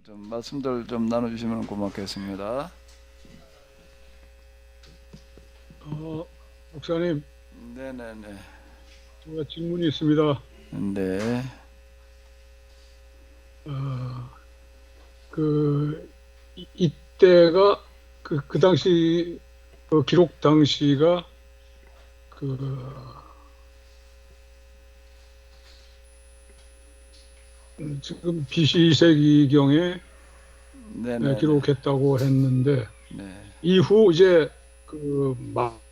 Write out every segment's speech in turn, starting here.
좀 말씀들 좀 나눠주시면 고맙겠습니다. 목사님, 네네네. 제가 질문이 있습니다. 네. 어, 이때가 그 당시 그 기록 당시가 그 지금 BC 2세기경에 네네네. 기록했다고 했는데 네. 이후 이제 그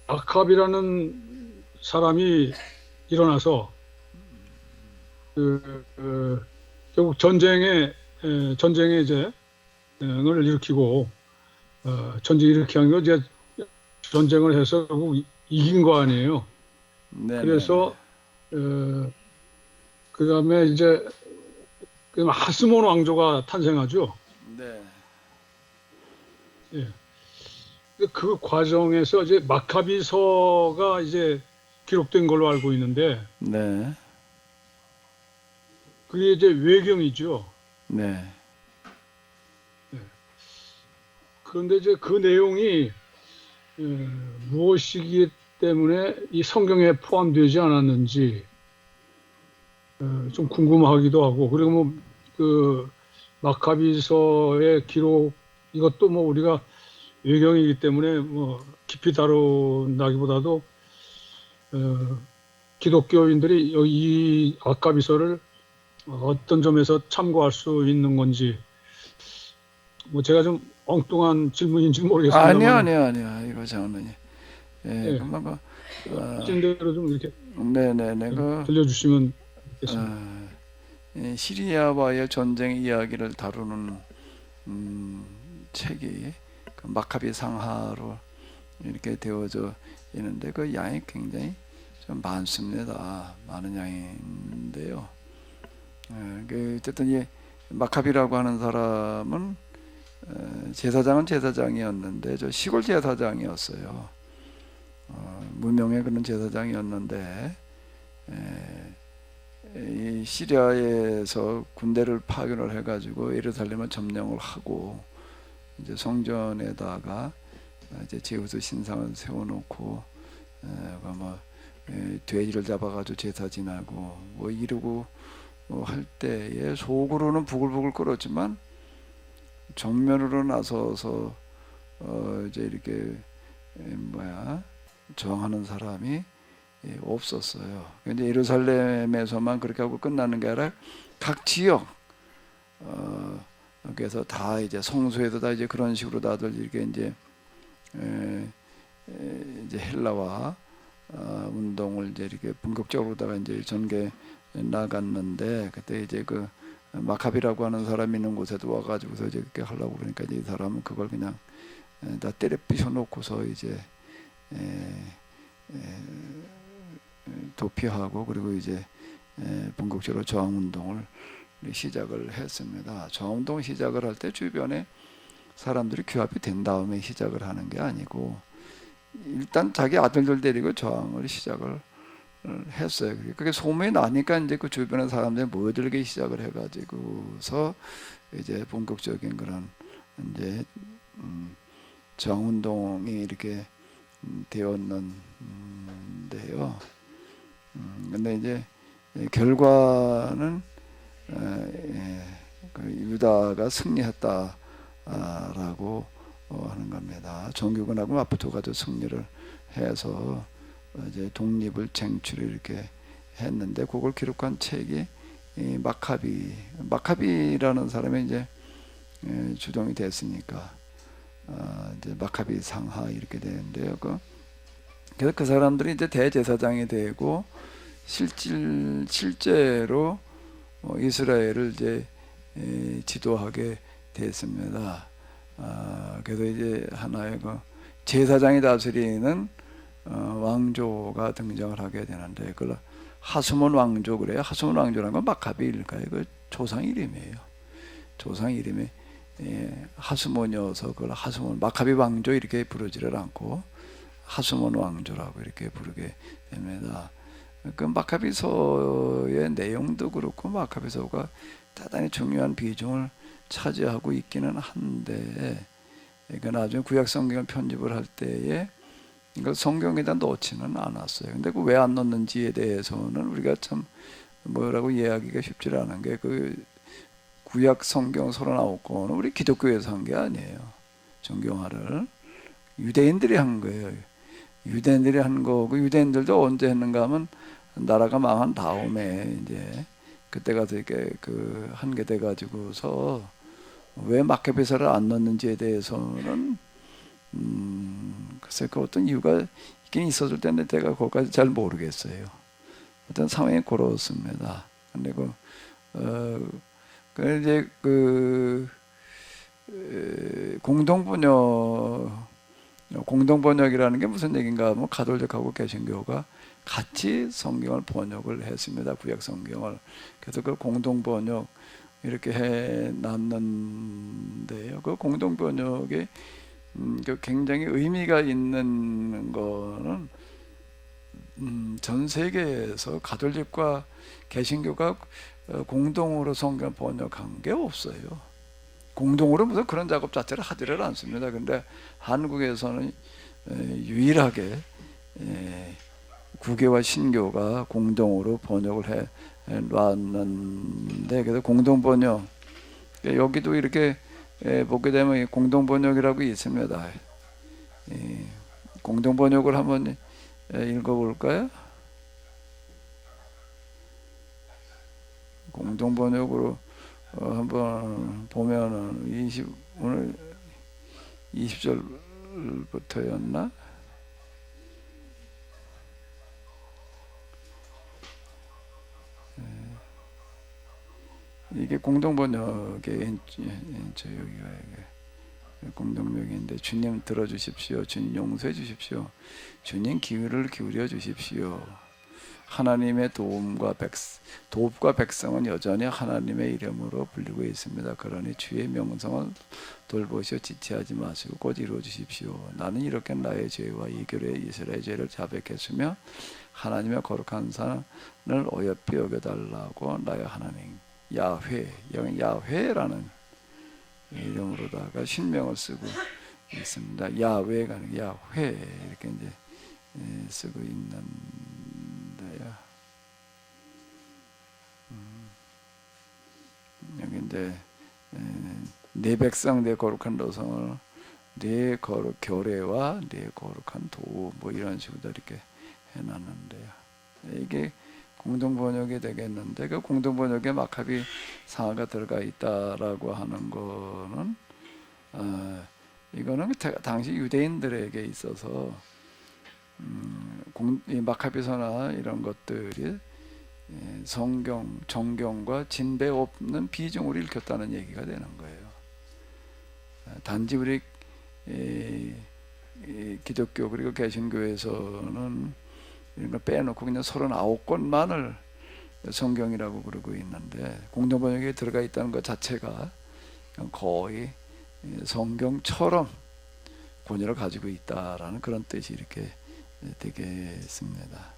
마캅이라는 사람이 일어나서 결국 전쟁에 이제 을 일으키고 전쟁 일으킨 거 이제 전쟁을 해서 결국 이긴 거 아니에요. 네네네. 그래서 그다음에 이제 그 하스몬 왕조가 탄생하죠. 네. 예. 그 과정에서 이제 마카비서가 이제 기록된 걸로 알고 있는데 네. 그게 이제 외경이죠. 네. 예. 그런데 이제 그 내용이 예, 무엇이기 때문에 이 성경에 포함되지 않았는지 좀 궁금하기도 하고 그리고 뭐 그 마카비서의 기록 이것도 뭐 우리가 외경이기 때문에 뭐 깊이 다룬다기보다도 기독교인들이 이 마카비서를 어떤 점에서 참고할 수 있는 건지 뭐 제가 좀 엉뚱한 질문인지 아니요, 모르겠습니다만은 아니요, 아니요. 이거 장로님. 예, 예, 금방 하신 대로 좀 이렇게 네네네. 들려주시면 좋겠습니다. 시리아와의 전쟁 이야기를 다루는 음, 책이 그 마카비 상하로 이렇게 되어져 있는데 그 양이 굉장히 좀 많습니다. 많은 양인데요. 어쨌든 이 마카비라고 하는 사람은 제사장은 제사장이었는데 저 시골 제사장이었어요. 무명의 그런 제사장이었는데 이 시리아에서 군대를 파견을 해가지고 예루살렘을 점령을 하고 이제 성전에다가 이제 제우스 신상을 세워놓고 뭐 돼지를 잡아가지고 제사 지나고 뭐 이러고 할 때에 속으로는 부글부글 끓었지만 정면으로 나서서 이제 이렇게 저항하는 사람이 없었어요. 근데 예루살렘에서만 그렇게 하고 끝나는 게 아니라 각 지역 그래서 다 이제 성소에도 다 이제 그런 식으로 다들 이렇게 이제 헬라와 운동을 이제 이렇게 본격적으로다가 이제 전개 나갔는데 그때 이제 그 마카비라고 하는 사람이 있는 곳에도 와가지고서 이제 그렇게 하려고 그러니까 이제 이 사람은 그걸 그냥 다 때려 부셔 놓고서 이제 에, 에, 도피하고 그리고 이제 본격적으로 저항 운동을 시작을 했습니다. 저항 운동 시작을 할 때 주변에 사람들이 규합이 된 다음에 시작을 하는 게 아니고 일단 자기 아들들 데리고 저항을 시작을 했어요. 그게 소문이 나니까 이제 그 주변의 사람들이 모여들기 시작을 해가지고서 이제 본격적인 그런 이제 저항 운동이 이렇게 되었는데요. 근데 이제 결과는 그 유다가 승리했다라고 하는 겁니다. 정규군하고 맞붙어가지고 승리를 해서 이제 독립을 쟁취를 이렇게 했는데 그걸 기록한 책이 이 마카비라는 사람이 이제 주동이 됐으니까 이제 마카비 상하 이렇게 되는데요. 그래서 그 사람들이 이제 대제사장이 되고 실제로 이스라엘을 이제 지도하게 됐습니다. 그래서 이제 하나의 그 제사장이 다스리는 왕조가 등장을 하게 되는데 그걸 하스몬 왕조 그래요. 하스몬 왕조라는 건 마카비일까요? 그 조상 이름이에요. 조상 이름이 하스몬이어서 그걸 하스몬 마카비 왕조 이렇게 부르지를 않고 하스몬 왕조라고 이렇게 부르게 됩니다. 그 마카비서의 내용도 그렇고 마카비서가 대단히 중요한 비중을 차지하고 있기는 한데, 그러니까 나중에 구약 성경을 편집을 할 때에 이걸 성경에다 넣지는 않았어요. 근데 그 왜 안 넣는지에 대해서는 우리가 참 뭐라고 이해하기가 쉽지 않은 게, 그 구약 성경 39권은 우리 기독교에서 한 게 아니에요. 정경화를 유대인들이 한 거예요. 유대인들이 한 거고, 유대인들도 언제 했는가 하면 나라가 망한 다음에 이제 그때 가서 이렇게 그 한 게 돼 가지고서 왜 마카베서를 안 넣는지에 대해서는 글쎄 그 어떤 이유가 있긴 있었을 텐데 제가 그것까지 잘 모르겠어요. 어떤 상황이 그렇습니다. 근데 그 이제 공동번역이라는 게 무슨 얘기인가 하면 가톨릭하고 개신교가 같이 성경을 번역을 했습니다. 구약 성경을. 그래서 그 공동번역 이렇게 해 놨는데요. 그 공동번역이 그 굉장히 의미가 있는 거는 전 세계에서 가톨릭과 개신교가 공동으로 성경 번역한 게 없어요. 공동으로 무슨 그런 작업 자체를 하지를 않습니다. 근데 한국에서는 유일하게 구교와 신교가 공동으로 번역을 해 놨는데, 그래서 공동 번역, 여기도 이렇게 보게 되면 공동 번역이라고 있습니다. 공동 번역을 한번 읽어볼까요? 공동 번역으로 한번 보면은 오늘 20절부터였나? 이게 공동 번역의 여기가 공동명인데, 주님 들어주십시오. 주님 용서해 주십시오. 주님 기회를 기울여 주십시오. 하나님의 도읍과 백성은 여전히 하나님의 이름으로 불리고 있습니다. 그러니 주의 명성을 돌보시어 지체하지 마시고 곧 이루어 주십시오. 나는 이렇게 나의 죄와 이결의 이스라엘 죄를 자백했으며 하나님의 거룩한 산을 어여삐 여겨달라고 나의 하나님 야훼라는 이름으로다가 신명을 쓰고 있습니다. 야훼가 아니라 야훼 이렇게 이제 쓰고 있는데요. 여기 이제 네 백성 네 거룩한 도성을 네 거룩 교례와 네 거룩한 도 뭐 이런 식으로 이렇게 해놨는데요. 이게 공동 번역이 되겠는데, 그 공동 번역에 마카비 상하가 들어가 있다라고 하는 거는 이거는 당시 유대인들에게 있어서 이 마카비서나 이런 것들이 성경, 정경과 진배 없는 비중으로 읽혔다는 얘기가 되는 거예요. 단지 우리 기독교 그리고 개신교에서는 이런 걸 빼놓고 그냥 39권만을 성경이라고 그러고 있는데, 공동번역에 들어가 있다는 것 자체가 거의 성경처럼 권위를 가지고 있다라는 그런 뜻이 이렇게 되겠습니다.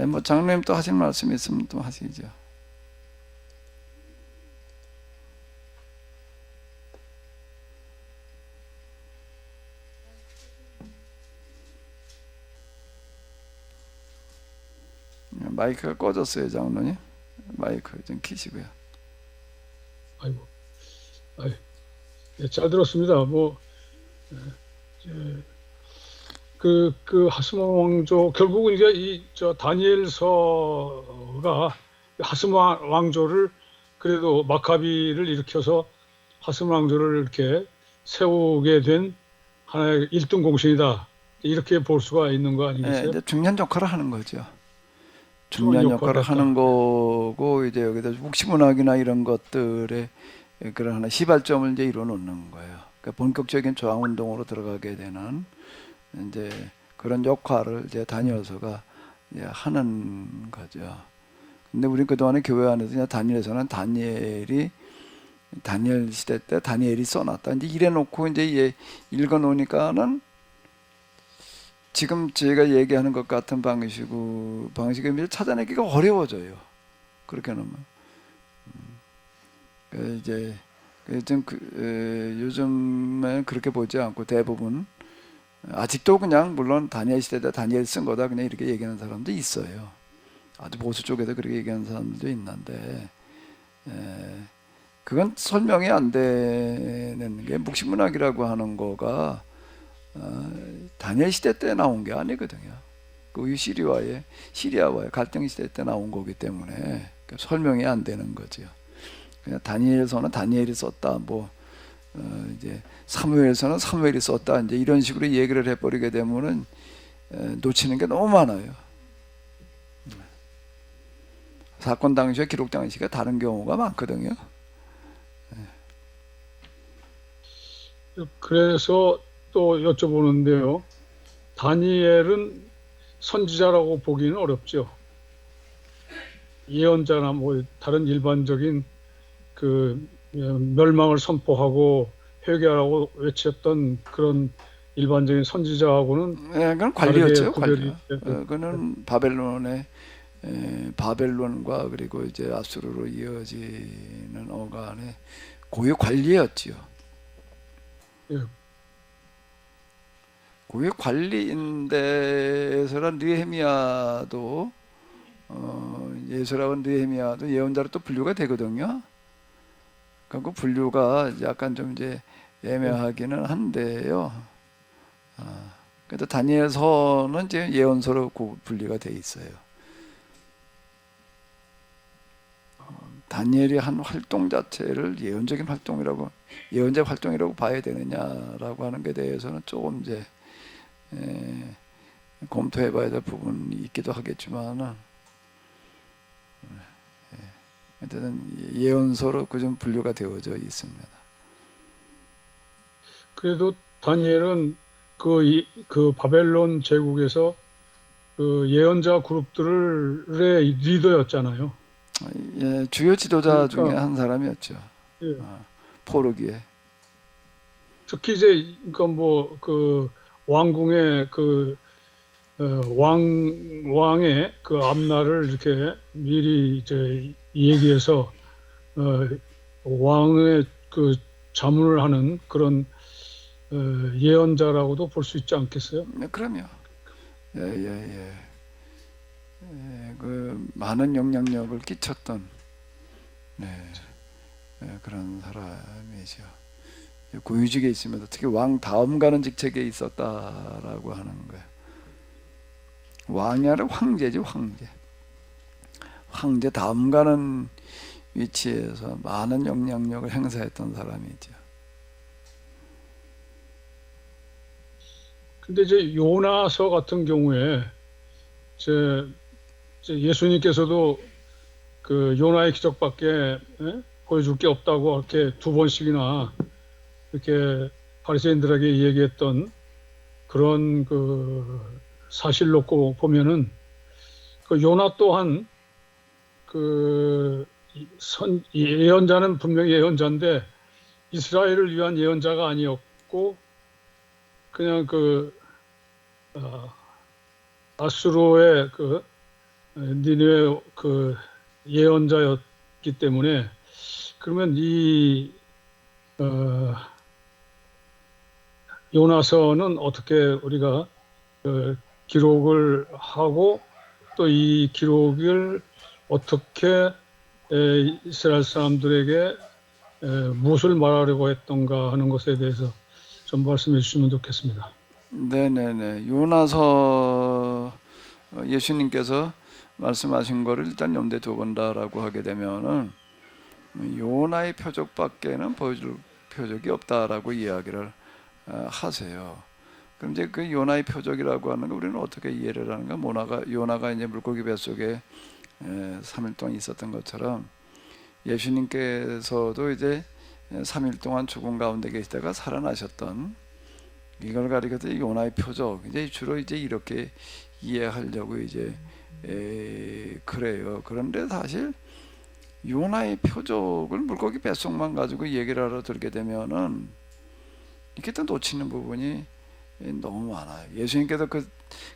뭐 장로님 또 하실 말씀 있으면 또 하시죠. 마이크가 꺼졌어요, 장로님. 마이크 좀 켜시고요. 아이고, 잘 들었습니다. 그 하스마 왕조, 결국은 이제 다니엘서가 하스마 왕조를, 그래도 마카비를 일으켜서 하스마 왕조를 이렇게 세우게 된 하나의 1등 공신이다, 이렇게 볼 수가 있는 거 아니겠어요? 이제 중년 역할을 하는 거죠. 중요한 역할을 하는 거고, 이제 여기다 국시문학이나 이런 것들의 그런 하나 시발점을 이제 이루어 놓는 거예요. 그러니까 본격적인 저항 운동으로 들어가게 되는 이제 그런 역할을 이제 다니엘서가 이제 하는 거죠. 근데 우리 그동안에 교회 안에서 그냥 다니엘서는 다니엘 시대 때 다니엘이 써놨다, 이제 이래 놓고 이제 읽어 놓으니까는 지금 제가 얘기하는 것 같은 방식을 찾아내기가 어려워져요. 그렇게 놓으면. 이제 요즘은 그렇게 보지 않고 대부분 아직도 그냥 물론 다니엘 시대다 다니엘 쓴 거다 그냥 이렇게 얘기하는 사람도 있어요. 아주 보수 쪽에도 그렇게 얘기하는 사람들도 있는데 에, 그건 설명이 안 되는 게 묵시문학이라고 하는 거가 다니엘 시대 때 나온 게 아니거든요. 그 시리아와의 갈등 시대 때 나온 거기 때문에 설명이 안 되는 거죠. 그냥 다니엘서는 다니엘이 썼다, 이제 사무엘서는 사무엘이 썼다, 이제 이런 식으로 얘기를 해버리게 되면은 놓치는 게 너무 많아요. 사건 당시와 기록 당시가 다른 경우가 많거든요. 그래서 또 여쭤보는데요. 다니엘은 선지자라고 보기는 어렵죠. 예언자나 뭐 다른 일반적인 그 멸망을 선포하고 회개하라고 외쳤던 그런 일반적인 선지자하고는 그건 다르게 관리였죠, 구별이 관리. 그는 바벨론과 그리고 이제 아수르로 이어지는 어간의 고유 관리였지요. 예, 고유 관리인데서란 느헤미야도 예수라고 느헤미야도 예언자로 또 분류가 되거든요. 그 분류가 약간 좀 이제 애매하기는 한데요. 그래도 다니엘서는 이제 예언서로 분리가 돼 있어요. 다니엘이 한 활동 자체를 예언적인 활동이라고 예언자 활동이라고 봐야 되느냐라고 하는 게 대해서는 조금 이제 검토해봐야 될 부분이 있기도 하겠지만은 어쨌든 예언서로 그좀 분류가 되어져 있습니다. 그래도 다니엘은 그 바벨론 제국에서 그 예언자 그룹들의 리더였잖아요. 주요 지도자 중에 그러니까 한 사람이었죠. 예, 포르기에. 특히 이제 그 왕궁의 왕의 그 앞날을 이렇게 미리 이제 얘기해서 왕의 그 자문을 하는 그런 예언자라고도 볼 수 있지 않겠어요? 네, 그럼요. 그 많은 영향력을 끼쳤던 그런 사람이죠. 고위직에 있으면서 특히 왕 다음 가는 직책에 있었다라고 하는 거예요. 왕이 아니라 황제지, 황제. 황제 다음 가는 위치에서 많은 영향력을 행사했던 사람이죠. 근데 이제 요나서 같은 경우에 이제 예수님께서도 그 요나의 기적밖에 보여줄 게 없다고 이렇게 두 번씩이나 이렇게 바리새인들에게 얘기했던 그런 그 사실 놓고 보면은 그 요나 또한 그 예언자는 분명히 예언자인데 이스라엘을 위한 예언자가 아니었고 그냥 아수르의 그 니느웨 그 예언자였기 때문에 그러면 이 요나서는 어떻게 우리가 기록을 하고 또 이 기록을 어떻게 이스라엘 사람들에게 무엇을 말하려고 했던가 하는 것에 대해서 좀 말씀해 주시면 좋겠습니다. 네네네. 요나서 예수님께서 말씀하신 거를 일단 염두에 두건다라고 하게 되면은 요나의 표적밖에는 보여줄 표적이 없다라고 이야기를 하세요. 그럼 이제 그 요나의 표적이라고 하는 거 우리는 어떻게 이해를 하는가? 요나가 이제 물고기 뱃속에 3일 동안 있었던 것처럼 예수님께서도 이제 3일 동안 죽음 가운데 계시다가 살아나셨던 이걸 가리켜서 요나의 표적 이제 주로 이제 이렇게 이해하려고 이제 그래요. 그런데 사실 요나의 표적을 물고기 뱃속만 가지고 얘기를 하러 들게 되면은 이렇게 또 놓치는 부분이 너무 많아요. 예수님께서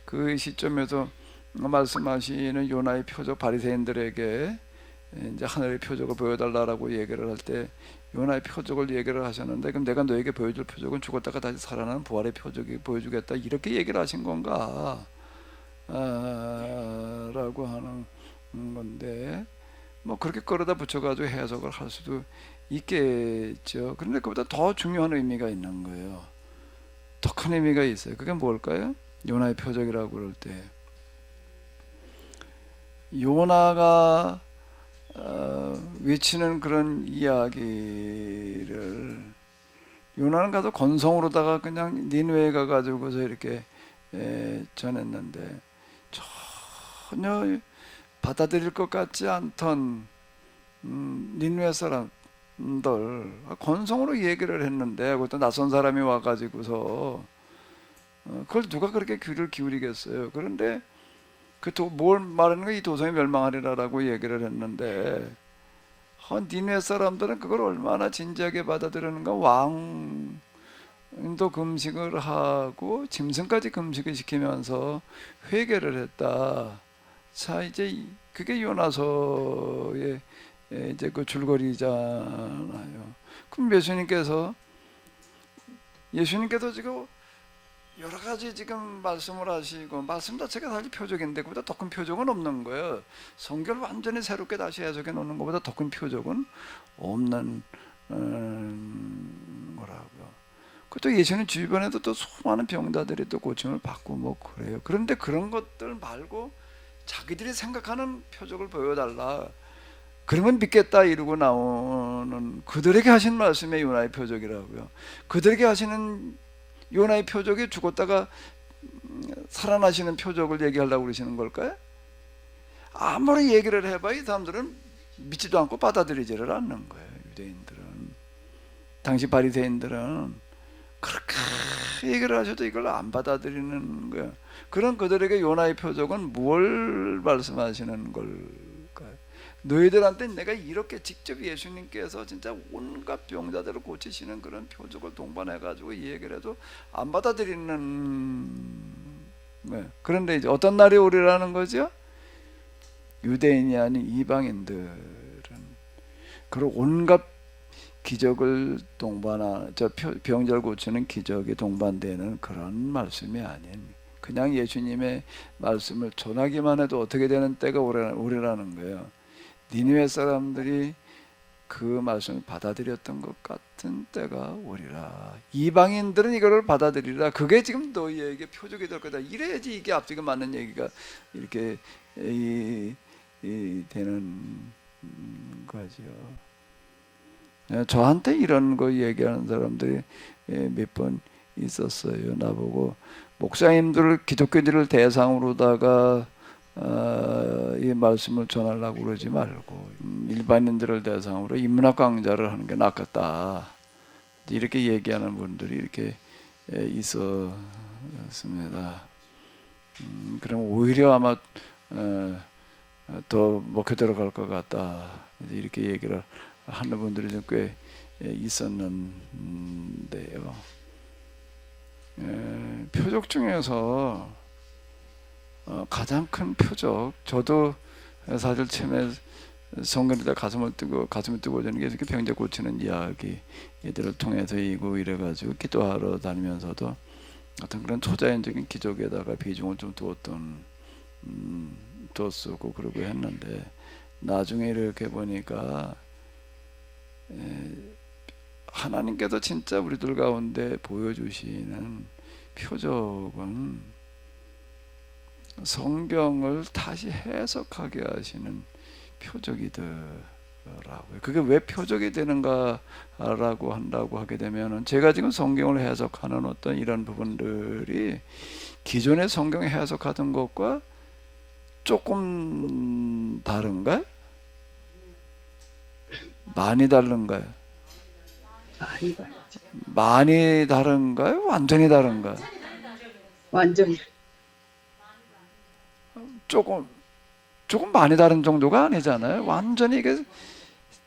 그 시점에서 말씀하시는 요나의 표적 바리새인들에게 이제 하늘의 표적을 보여달라고 얘기를 할 때 요나의 표적을 얘기를 하셨는데, 그럼 내가 너에게 보여줄 표적은 죽었다가 다시 살아나는 부활의 표적이 보여주겠다, 이렇게 얘기를 하신 건가 라고 하는 건데, 뭐 그렇게 끌어다 붙여가지고 해석을 할 수도 있겠죠. 그런데 그보다 더 중요한 의미가 있는 거예요. 더 큰 의미가 있어요. 그게 뭘까요? 요나의 표적이라고 그럴 때 요나가 외치는 그런 이야기를, 요나는 가서 건성으로다가 그냥 니느웨에 가가지고서 이렇게 전했는데 전혀 받아들일 것 같지 않던 니느웨 사람들 건성으로 얘기를 했는데, 그것도 낯선 사람이 와가지고서 그걸 누가 그렇게 귀를 기울이겠어요. 그런데 뭘 말하는 거야? 이 도성이 멸망하리라라고 얘기를 했는데, 니네 사람들은 그걸 얼마나 진지하게 받아들이는가. 왕도 금식을 하고 짐승까지 금식을 시키면서 회개를 했다. 자, 이제 그게 요나서의 이제 그 줄거리잖아요. 그럼 예수님께서 지금 여러 가지 지금 말씀을 하시고, 말씀 자체가 사실 표적인데 그보다 더 큰 표적은 없는 거예요. 성경을 완전히 새롭게 다시 해석해 놓는 것보다 더 큰 표적은 없는 거라고요. 그것도 예수님 주변에도 또 수많은 병자들이 또 고침을 받고 뭐 그래요. 그런데 그런 것들 말고 자기들이 생각하는 표적을 보여달라, 그러면 믿겠다 이러고 나오는 그들에게 하신 말씀의 요나의 표적이라고요. 그들에게 하시는 요나의 표적이 죽었다가 살아나시는 표적을 얘기하려고 그러시는 걸까요? 아무리 얘기를 해봐야 이 사람들은 믿지도 않고 받아들이지를 않는 거예요. 유대인들은, 당시 바리새인들은 그렇게 얘기를 하셔도 이걸 안 받아들이는 거예요. 그런 그들에게 요나의 표적은 뭘 말씀하시는 걸까요? 너희들한테 내가 이렇게 직접 예수님께서 진짜 온갖 병자들을 고치시는 그런 표적을 동반해가지고 이 얘기를 해도 안 받아들이는 거예요. 그런데 이제 어떤 날이 오리라는 거죠? 유대인이 아닌 이방인들은 그런 온갖 기적을 병자를 고치는 기적이 동반되는 그런 말씀이 아닌, 그냥 예수님의 말씀을 전하기만 해도 어떻게 되는 때가 오리라는 거예요. 니느웨 사람들이 그 말씀을 받아들였던 것 같은 때가 오리라. 이방인들은 이거를 받아들이라. 그게 지금 너희에게 표적이 될 거다. 이래야지 이게 앞뒤가 맞는 얘기가 이렇게 되는 거죠. 저한테 이런 거 얘기하는 사람들이 몇 번 있었어요. 나보고 목사님들을, 기독교인들을 대상으로다가 이 말씀을 전하려고 그러지 말고 일반인들을 대상으로 인문학 강좌를 하는 게 낫겠다, 이렇게 얘기하는 분들이 이렇게 있었습니다. 그럼 오히려 아마 더 먹혀 들어갈 것 같다, 이렇게 얘기를 하는 분들이 좀 꽤 있었는데요. 표적 중에서 가장 큰 표적, 저도 사실 처음에 성경에다 가슴을 뜨고지는 게 이렇게 병자 고치는 이야기들을 통해서이고, 이래가지고 기도하러 다니면서도 어떤 그런 초자연적인 기적에다가 비중을 좀 뒀었고 그러고 했는데, 나중에 이렇게 보니까 하나님께서 진짜 우리들 가운데 보여주시는 표적은 성경을 다시 해석하게 하시는 표적이더라고요. 그게 왜 표적이 되는가라고 한다고 하게 되면은, 제가 지금 성경을 해석하는 어떤 이런 부분들이 기존의 성경 해석하던 것과 조금 다른가요? 많이 다른가요? 많이 다른가요? 완전히 다른가요? 완전히. 조금 많이 다른 정도가 아니잖아요. 완전히 이게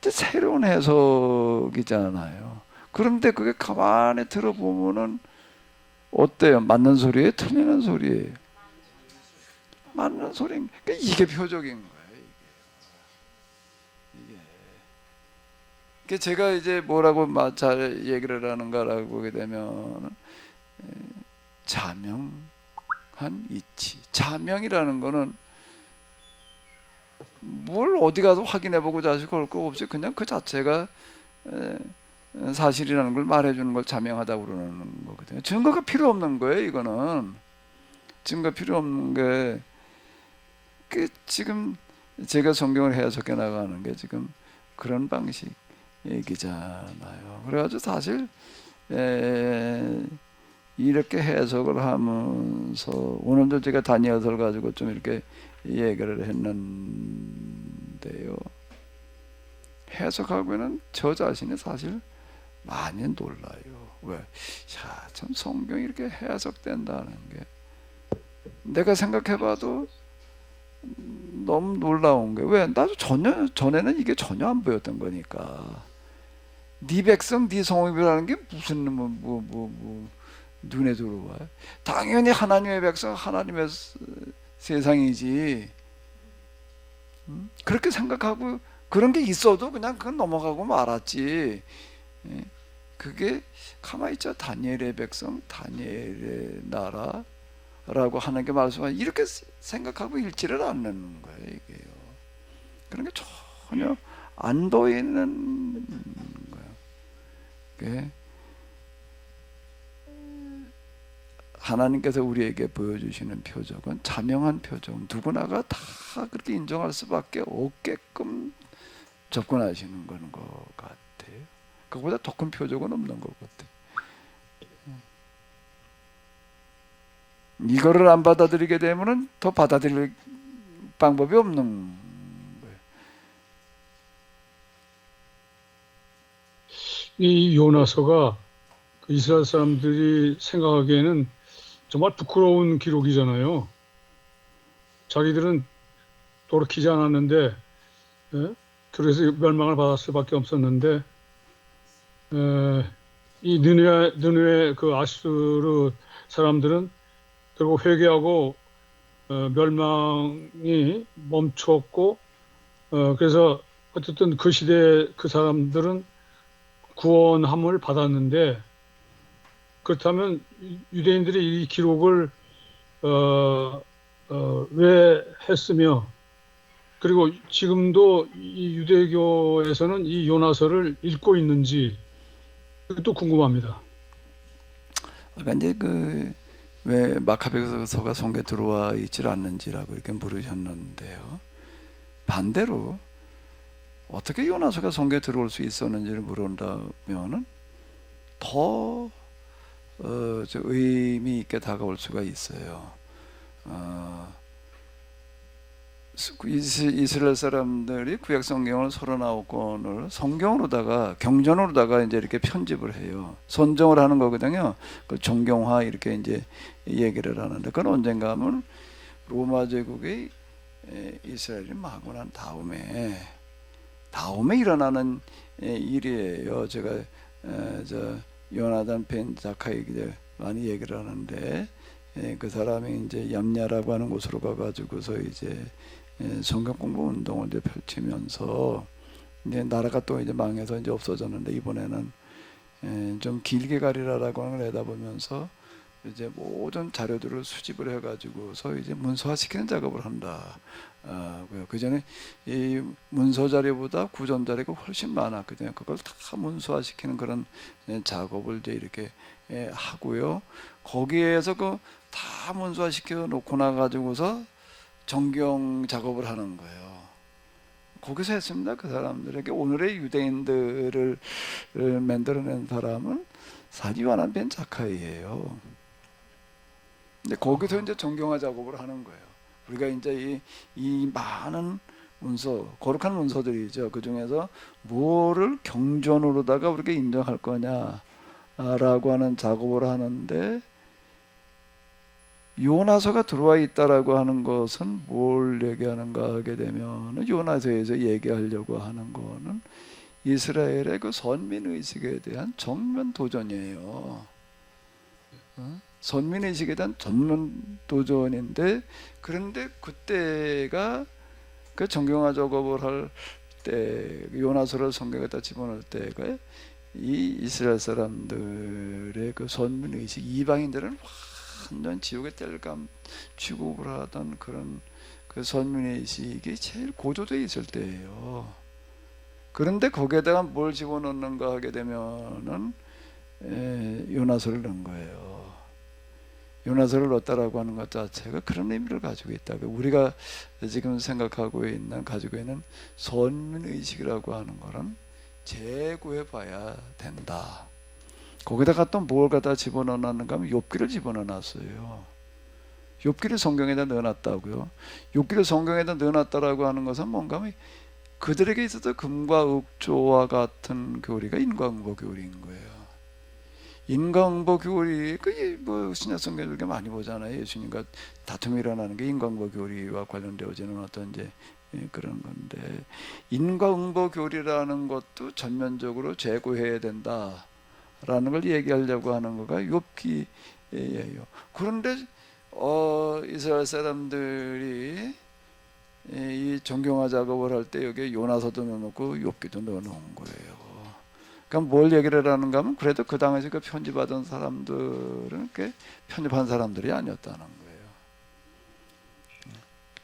새로운 해석이잖아요. 그런데 그게 가만히 들어보면은 어때요? 맞는 소리예요? 틀리는 소리예요? 맞는 소리인. 이게 표적인 거예요. 제가 이제 뭐라고 잘 얘기를 하는가라고 보게 되면 자명한 이치. 자명이라는 거는 뭘 어디 가서 확인해보고 자식 걸 거 없이 그냥 그 자체가 사실이라는 걸 말해주는 걸 자명하다고 그러는 거거든요. 증거가 필요 없는 거예요. 이거는 증거 필요 없는 게 지금 제가 성경을 해석해 나가는 게 지금 그런 방식 얘기잖아요. 그래가지고 사실 이렇게 해석을 하면서 오늘도 제가 다니엘서를 가지고 좀 이렇게 얘기를 했는데요. 해석하고는 저 자신이 사실 많이 놀라요. 왜? 야, 참 성경이 이렇게 해석된다는 게 내가 생각해봐도 너무 놀라운 게 왜? 나도 전에는 이게 전혀 안 보였던 거니까. 네 백성, 네 성읍이라는 게 무슨 눈에 들어와요? 당연히 하나님의 백성, 하나님의 세상이지. 그렇게 생각하고 그런 게 있어도 그냥 그건 넘어가고 말았지. 그게 가만히 있자 다니엘의 백성, 다니엘의 나라라고 하는 게 말씀하 이렇게 생각하고 읽지를 않는 거예요. 이게요. 그런 게 전혀 안 보이는 거예요. 그게 하나님께서 우리에게 보여주시는 표적은 자명한 표적, 누구나가 다 그렇게 인정할 수밖에 없게끔 접근하시는 것 같아요. 그거보다 더 큰 표적은 없는 것 같아요. 이거를 안 받아들이게 되면은 더 받아들일 방법이 없는 거예요. 이 요나서가 그 이스라엘 사람들이 생각하기에는 정말 부끄러운 기록이잖아요. 자기들은 돌이키지 않았는데, 그래서 멸망을 받을 수밖에 없었는데, 이 느느웨 그 아수르 사람들은 결국 회개하고 멸망이 멈췄고, 그래서 어쨌든 그 시대 그 사람들은 구원함을 받았는데, 그렇다면 유대인들이 이 기록을 왜 했으며, 그리고 지금도 이 유대교에서는 이 요나서를 읽고 있는지 그것도 궁금합니다. 아까 이제 왜 마카베서가 성경에 들어와 있질 않는지라고 이렇게 물으셨는데요. 반대로 어떻게 요나서가 성경에 들어올 수 있었는지를 물은다면은 더 의미 있게 다가올 수가 있어요. 이스라엘 사람들이 구약 성경을 39권을 성경으로다가 경전으로다가 이제 이렇게 편집을 해요. 선정을 하는 거거든요. 그 정경화 이렇게 이제 얘기를 하는데 그건 언젠가 하면 로마 제국이 이스라엘이 망하고 난 다음에 일어나는 일이에요. 제가 요나단 벤 자카이 많이 얘기를 하는데 그 사람이 이제 얌야라고 하는 곳으로 가가지고서 이제 성경 공부 운동을 이제 펼치면서 이제 나라가 또 이제 망해서 이제 없어졌는데 이번에는 좀 길게 가리라라고 하는 걸 내다보면서 이제 모든 자료들을 수집을 해가지고서 이제 문서화시키는 작업을 한다. 그 전에 이 문서 자료보다 구전 자료가 훨씬 많았거든요. 그걸 다 문서화시키는 그런 작업을 이제 이렇게 하고요. 거기에서 다 문서화시켜 놓고 나가지고서 정경 작업을 하는 거예요. 거기서 했습니다. 그 사람들에게 오늘의 유대인들을 만들어낸 사람은 사리와난 벤 자카이예요. 근데 거기서 이제 정경화 작업을 하는 거예요. 우리가 이제 이 많은 문서, 거룩한 문서들이죠. 그 중에서 뭐를 경전으로다가 우리가 인정할 거냐라고 하는 작업을 하는데 요나서가 들어와 있다라고 하는 것은 뭘 얘기하는가 하게 되면 요나서에서 얘기하려고 하는 거는 이스라엘의 그 선민의식에 대한 정면 도전이에요. 선민의식에 대한 전면 도전인데 그런데 그때가 그 정경화 작업을 할 때 요나서를 성경에다 집어넣을 때가 이 이스라엘 사람들의 그 선민 의식, 이방인들은 완전 지옥의 때를 취급을 하던 그런 그 선민 의식이 제일 고조되어 있을 때예요. 그런데 거기에다가 뭘 집어넣는가 하게 되면은 요나서를 넣은 거예요. 요나서를 넣었다라고 하는 것 자체가 그런 의미를 가지고 있다. 우리가 지금 가지고 있는 선민의식이라고 하는 거는 재구해 봐야 된다. 거기다가 또 뭘 갖다 집어넣었는가 하면 욥기를 집어넣어놨어요. 욥기를 성경에다 넣어놨다고요. 욥기를 성경에다 넣어놨다라고 하는 것은 뭔가 하면 그들에게 있어서 금과 옥조와 같은 교리가 인과응보 교리인 거예요. 인과응보 교리, 그게 뭐 신약성경에 우리가 많이 보잖아요. 예수님과 다툼이 일어나는 게 인과응보 교리와 관련되어지는 어떤 이제 그런 건데, 인과응보 교리라는 것도 전면적으로 제고해야 된다라는 걸 얘기하려고 하는 거가 욥기예요. 그런데 이스라엘 사람들이 이 정경화 작업을 할 때 여기에 요나서도 넣어놓고 욥기도 넣어놓은 거예요. 그러니까 뭘 얘기를 하는가 하면 그래도 그 당시에 그 편집하던 사람들은 꽤 편집한 사람들이 아니었다는 거예요.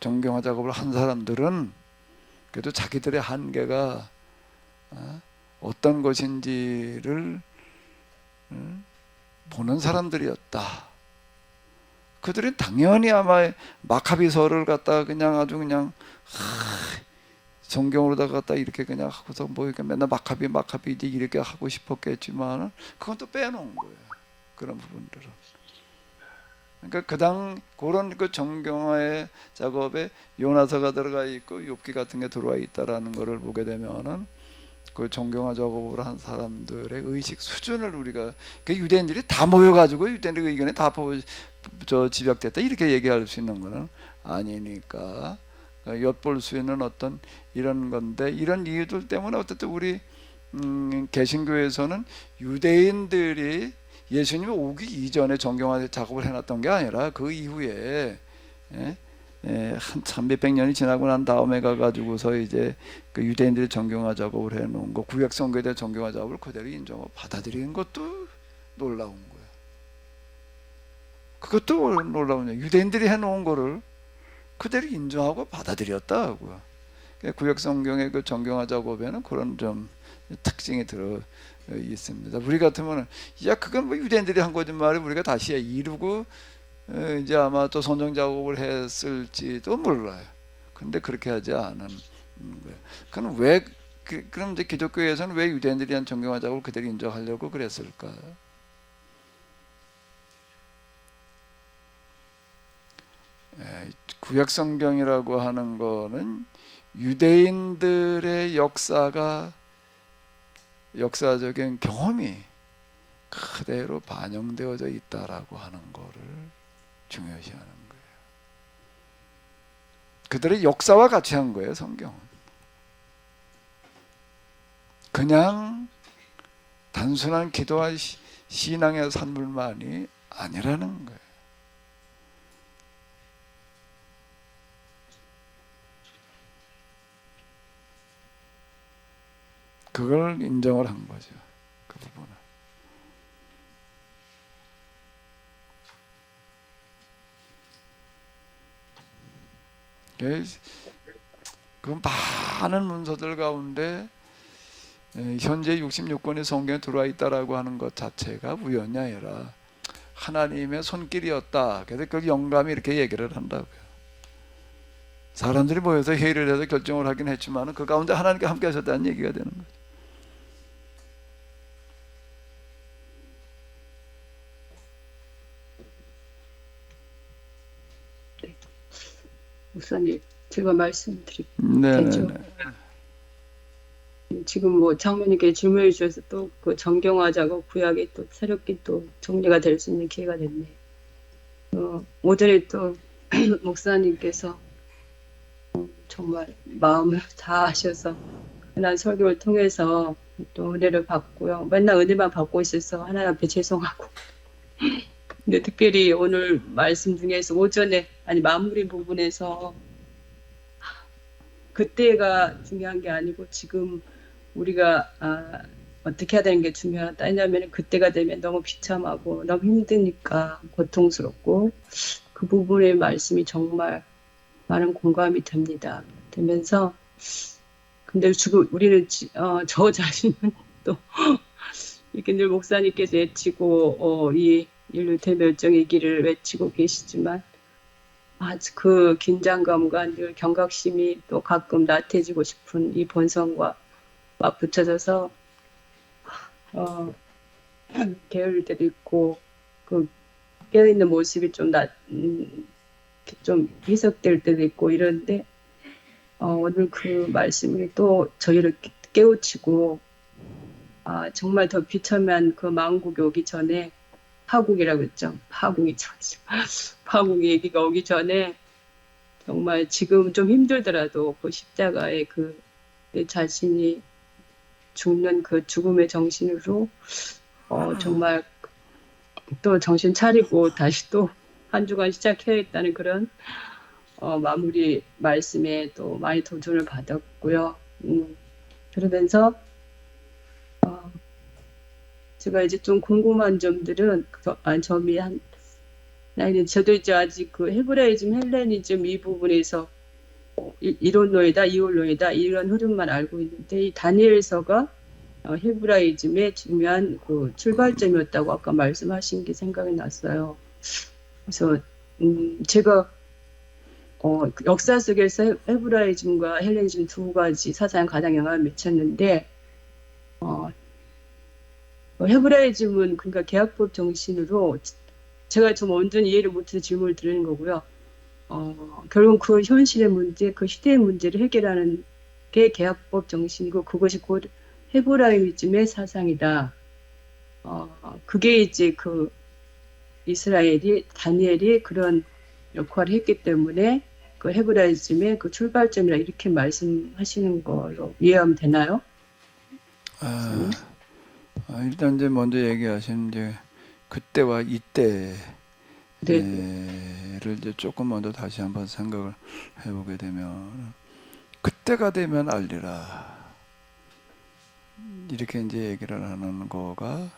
정경화 작업을 한 사람들은 그래도 자기들의 한계가 어떤 것인지를 보는 사람들이었다. 그들은 당연히 아마 마카비서를 갖다 그냥 아주 그냥 성경으로다 갖다 이렇게 그냥 하고서 뭐 이렇게 맨날 마카비 이제 이렇게 하고 싶었겠지만 그건 또 빼놓은 거예요. 그런 부분들은. 그러니까 그런 그 정경화의 작업에 요나서가 들어가 있고 욥기 같은 게 들어와 있다라는 것을 보게 되면은 그 정경화 작업을 한 사람들의 의식 수준을 우리가 그 유대인들이 다 모여가지고 유대인들 의견에 다 집약됐다 이렇게 얘기할 수 있는 거는 아니니까 엿볼 수 있는 어떤 이런 건데, 이런 이유들 때문에 어쨌든 우리 개신교에서는 유대인들이 예수님이 오기 이전에 정경화 작업을 해놨던 게 아니라 그 이후에 한참 몇백 년이 지나고 난 다음에 가가지고서 이제 그 유대인들이 정경화 작업을 해놓은 거, 구약 성경에 대한 정경화 작업을 그대로 인정하고 받아들이는 것도 놀라운 거예요. 그것도 놀라운 거예요. 유대인들이 해놓은 거를 그대로 인정하고 받아들였다고요. 구약 성경의 그 정경화 작업에는 그런 좀 특징이 들어 있습니다. 우리 같으면 야 그건 뭐 유대인들이 한 거짓말을 우리가 다시 이루고 이제 아마 또 선정 작업을 했을지도 몰라요. 근데 그렇게 하지 않은 거예요. 그럼 그럼 이제 기독교에서는 왜 유대인들이 한 정경화 작업을 그대로 인정하려고 그랬을까? 구약 성경이라고 하는 거는 유대인들의 역사적인 경험이 그대로 반영되어져 있다라고 하는 거를 중요시하는 거예요. 그들의 역사와 같이 한 거예요, 성경은. 그냥 단순한 기도와 신앙의 산물만이 아니라는 거예요. 그걸 인정을 한 거죠. 그 부분은. 그 많은 문서들 가운데 현재 66권의 성경에 들어와 있다라고 하는 것 자체가 우연이 아니라 하나님의 손길이었다. 그래서 그 영감이 이렇게 얘기를 한다고요. 사람들이 모여서 회의를 해서 결정을 하긴 했지만 그 가운데 하나님께 함께 하셨다는 얘기가 되는 거죠. 목사님, 제가 말씀드릴게요. 네네네. 지금 뭐 장모님께 질문해 주셔서 또 그 정경화 작업 구약이 또 새롭게 또 정리가 될 수 있는 기회가 됐네. 오전에 또 목사님께서 정말 마음을 다하셔서 흔한 설교를 통해서 또 은혜를 받고요. 맨날 은혜만 받고 있어서 하나님 앞에 죄송하고. 근데 특별히 오늘 말씀 중에서 오전에 마무리 부분에서 그때가 중요한 게 아니고 지금 우리가 어떻게 해야 되는 게 중요하다. 왜냐하면 그때가 되면 너무 비참하고 너무 힘드니까 고통스럽고 그 부분의 말씀이 정말 많은 공감이 됩니다. 되면서 근데 지금 우리는 저 자신은 또 이렇게 늘 목사님께서 외치고 이 인류 대멸종의 길을 외치고 계시지만 그 긴장감과 늘 경각심이 또 가끔 나태해지고 싶은 이 본성과 맞붙여져서 게으를 때도 있고 그 깨어있는 모습이 좀 희석될 때도 있고 이런데 오늘 그 말씀이 또 저희를 깨우치고 정말 더 비참한 그 만국이 오기 전에 파국이라고 했죠. 파국 얘기가 오기 전에 정말 지금 좀 힘들더라도 그 십자가에 내 자신이 죽는 그 죽음의 정신으로 정말 또 정신 차리고 다시 또 한 주간 시작해야겠다는 그런 마무리 말씀에 또 많이 도전을 받았고요. 그러면서 제가 이제 좀 궁금한 점들은 저도 이제 아직 그 헤브라이즘, 헬레니즘 이 부분에서 이론론이다, 이율론이다 이런 흐름만 알고 있는데 이 다니엘서가 헤브라이즘의 중요한 그 출발점이었다고 아까 말씀하신 게 생각이 났어요. 그래서 제가 역사 속에서 헤브라이즘과 헬레니즘 두 가지 사상에 가장 영향을 미쳤는데 헤브라이즘은 그러니까 계약법 정신으로 제가 좀 온전히 이해를 못해서 질문을 드리는 거고요. 결국 그 현실의 문제, 그 시대의 문제를 해결하는 게 계약법 정신이고 그것이 곧 헤브라이즘의 사상이다. 그게 이제 그 다니엘이 그런 역할을 했기 때문에 그 헤브라이즘의 그 출발점이라 이렇게 말씀하시는 걸로 이해하면 되나요? 일단 이제 먼저 얘기하신 이제 그때와 이때를 네. 이제 조금 먼저 다시 한번 생각을 해보게 되면 그때가 되면 알리라 이렇게 이제 얘기를 하는 거가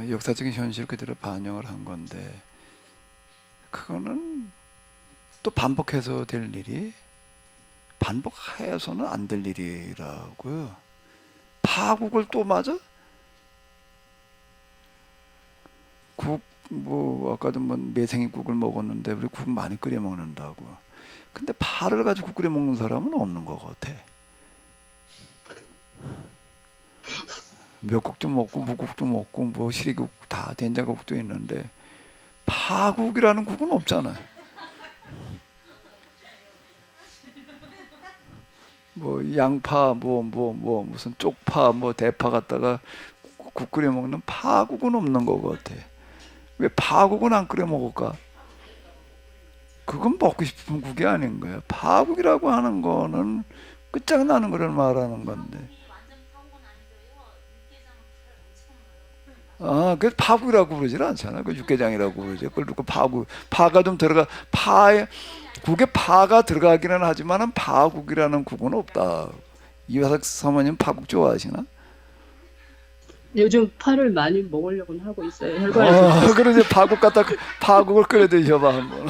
역사적인 현실을 그대로 반영을 한 건데 그거는 또 반복해서 될 일이 반복해서는 안 될 일이라고요. 파국을 또 맞아? 아까도 매생이 국을 먹었는데 우리 국 많이 끓여 먹는다고. 근데 파를 가지고 국 끓여 먹는 사람은 없는 것 같아. 미역국도 먹고 무국도 먹고 시리국 다 된장국도 있는데 파국이라는 국은 없잖아요. 양파 무슨 쪽파 대파 갖다가 국 끓여 먹는 파국은 없는 것 같아. 왜 파국은 안 끓여 먹을까? 그건 먹고 싶은 국이 아닌 거야. 파국이라고 하는 거는 끝장나는 거를 말하는 건데. 그래서 파국이라고 그러질 않잖아. 그 육개장이라고 그러지. 그걸 놓고 파가 좀 국에 파가 들어가기는 하지만은 파국이라는 국은 없다. 이화석 사모님 파국 좋아하시나? 요즘 파를 많이 먹으려고는 하고 있어요. 혈관에서. 그러지 파국을 끓여 드셔봐 한번.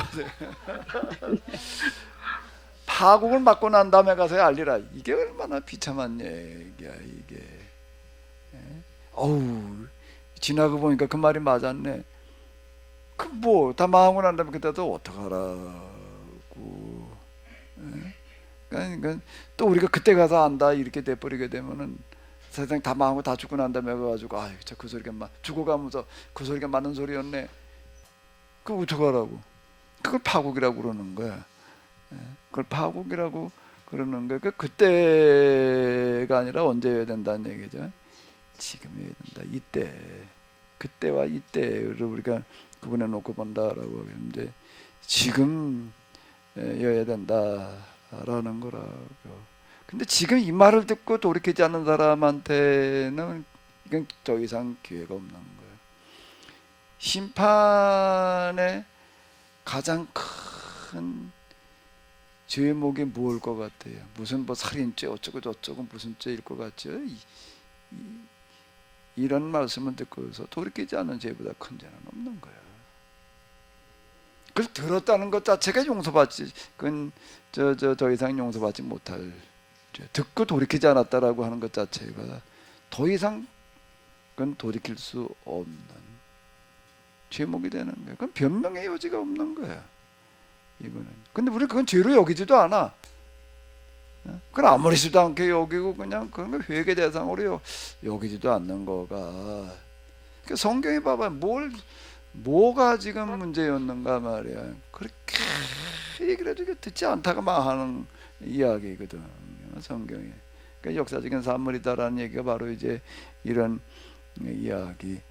파국을 맞고 난 다음에 가서 알리라. 이게 얼마나 비참한 얘기야 이게. 지나고 보니까 그 말이 맞았네. 다 망하고 난 다음에 그때도 어떡하라고. 그러니까 또 우리가 그때 가서 안다 이렇게 돼버리게 되면은 세상 다 망하고 다 죽고 난 다음에 가가지고 그 소리가 죽어가면서 그 소리가 맞는 소리였네. 그거 어떡하라고. 그걸 파국이라고 그러는 거야. 그걸 파국이라고 그러는 거야. 그때가 아니라 언제여야 된다는 얘기죠. 지금이어야 된다. 이때. 그때와 이때를 우리가 구분해 놓고 본다라고 하는데 지금여야 된다라는 거라고. 근데 지금 이 말을 듣고 돌이키지 않는 사람한테는 이건 더 이상 기회가 없는 거예요. 심판의 가장 큰 제목이 뭘 것 같아요? 무슨 뭐 살인죄 어쩌고 저쩌고 무슨 죄일 것 같죠? 이런 말씀을 듣고서 돌이키지 않는 죄보다 큰 죄는 없는 거야. 그걸 들었다는 것 자체가 용서받지, 그건 더 이상 용서받지 못할 죄. 듣고 돌이키지 않았다라고 하는 것 자체가 더 이상 그건 돌이킬 수 없는 제목이 되는 거야. 그건 변명의 여지가 없는 거야. 이거는. 근데 우리 그건 죄로 여기지도 않아. 그건 아무렇지도 않게 여기고 그냥 그런 거 회개 대상으로 여기지도 않는 거가. 그 성경에 봐봐, 뭐가 지금 문제였는가 말이야. 그렇게 얘기를 해도 듣지 않다가 망하는 이야기거든, 성경에. 그러니까 역사적인 산물이다라는 얘기가 바로 이제 이런 이야기이고요.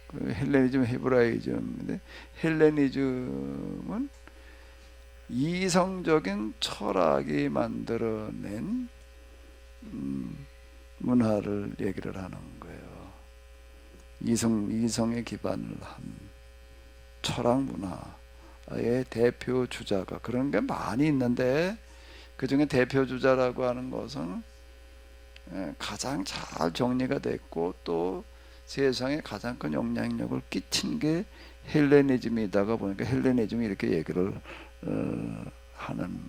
그 헬레니즘, 헤브라이즘인데, 헬레니즘은 이성적인 철학이 만들어낸 문화를 얘기를 하는 거예요. 이성에 기반을 한 철학 문화의 대표 주자가, 그런 게 많이 있는데 그 중에 대표 주자라고 하는 것은 가장 잘 정리가 됐고 또 세상에 가장 큰 영향력을 끼친 게 헬레니즘이다가 보니까 헬레니즘이 이렇게 얘기를 하는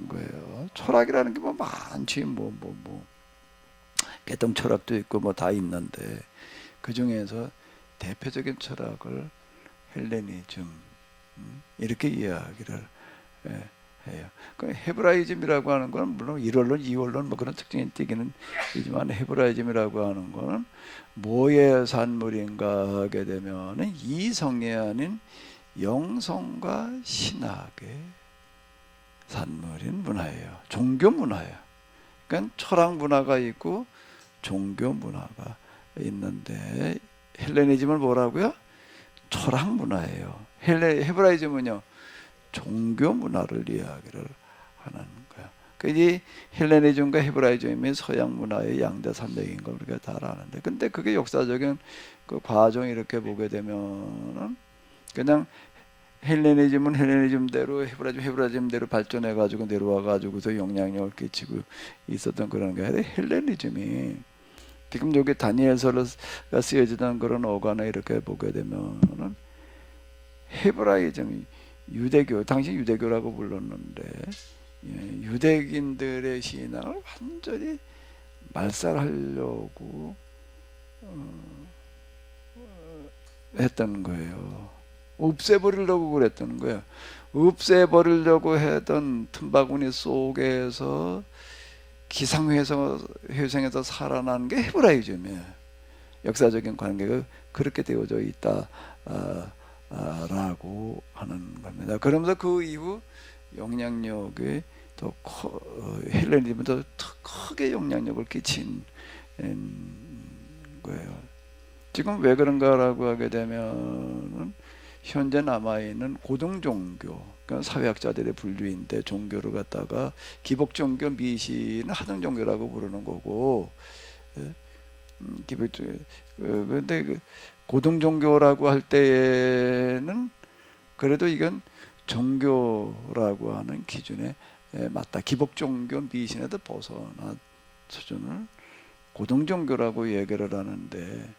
거예요. 철학이라는 게 뭐 많지, 개똥 철학도 있고 뭐 다 있는데 그 중에서 대표적인 철학을 헬레니즘 이렇게 이야기를 해요. 그 헤브라이즘이라고 하는 건 물론 1원론, 2원론 뭐 그런 특징이 띄기는 있지만, 헤브라이즘이라고 하는 거는 뭐의 산물인가 하게 되면은 이성이 아닌 영성과 신학의 산물인 문화예요. 종교 문화예요. 그러니까 철학 문화가 있고 종교 문화가 있는데, 헬레니즘은 뭐라고요? 철학 문화예요. 헤브라이즘은요, 종교 문화를 이야기를 하는 거야. 이 헬레니즘과 헤브라이즘이 서양 문화의 양대 산맥인 걸 우리가 다 아는데, 근데 그게 역사적인 그 과정을 이렇게 보게 되면은 그냥 헬레니즘은 헬레니즘대로, 헤브라이즘대로 발전해 가지고 내려와 가지고서 영향력을 끼치고 있었던 그런 게 아니라, 헬레니즘이 지금 여기 다니엘서가 쓰여지던 그런 어간을 이렇게 보게 되면은 헤브라이즘이 유대교, 당시 유대교라고 불렀는데, 유대인들의 신앙을 완전히 말살하려고 했던 거예요. 없애버리려고 그랬던 거예요. 없애버리려고 했던 틈바구니 속에서 기상회생에서 살아난 게 헤브라이즘이에요. 역사적인 관계가 그렇게 되어져 있다 라고 하는 겁니다. 그러면서 그 이후 영향력이 더 헬레니즘은 더 크게 영향력을 끼친 거예요. 지금 왜 그런가라고 하게 되면은 현재 남아있는 고등종교, 그러니까 사회학자들의 분류인데, 종교를 갖다가 기복종교, 미신은 하등종교라고 부르는 거고, 근데 그 고등종교라고 할 때에는 그래도 이건 종교라고 하는 기준에 맞다. 기복종교, 미신에도 벗어난 수준을 고등종교라고 얘기를 하는데,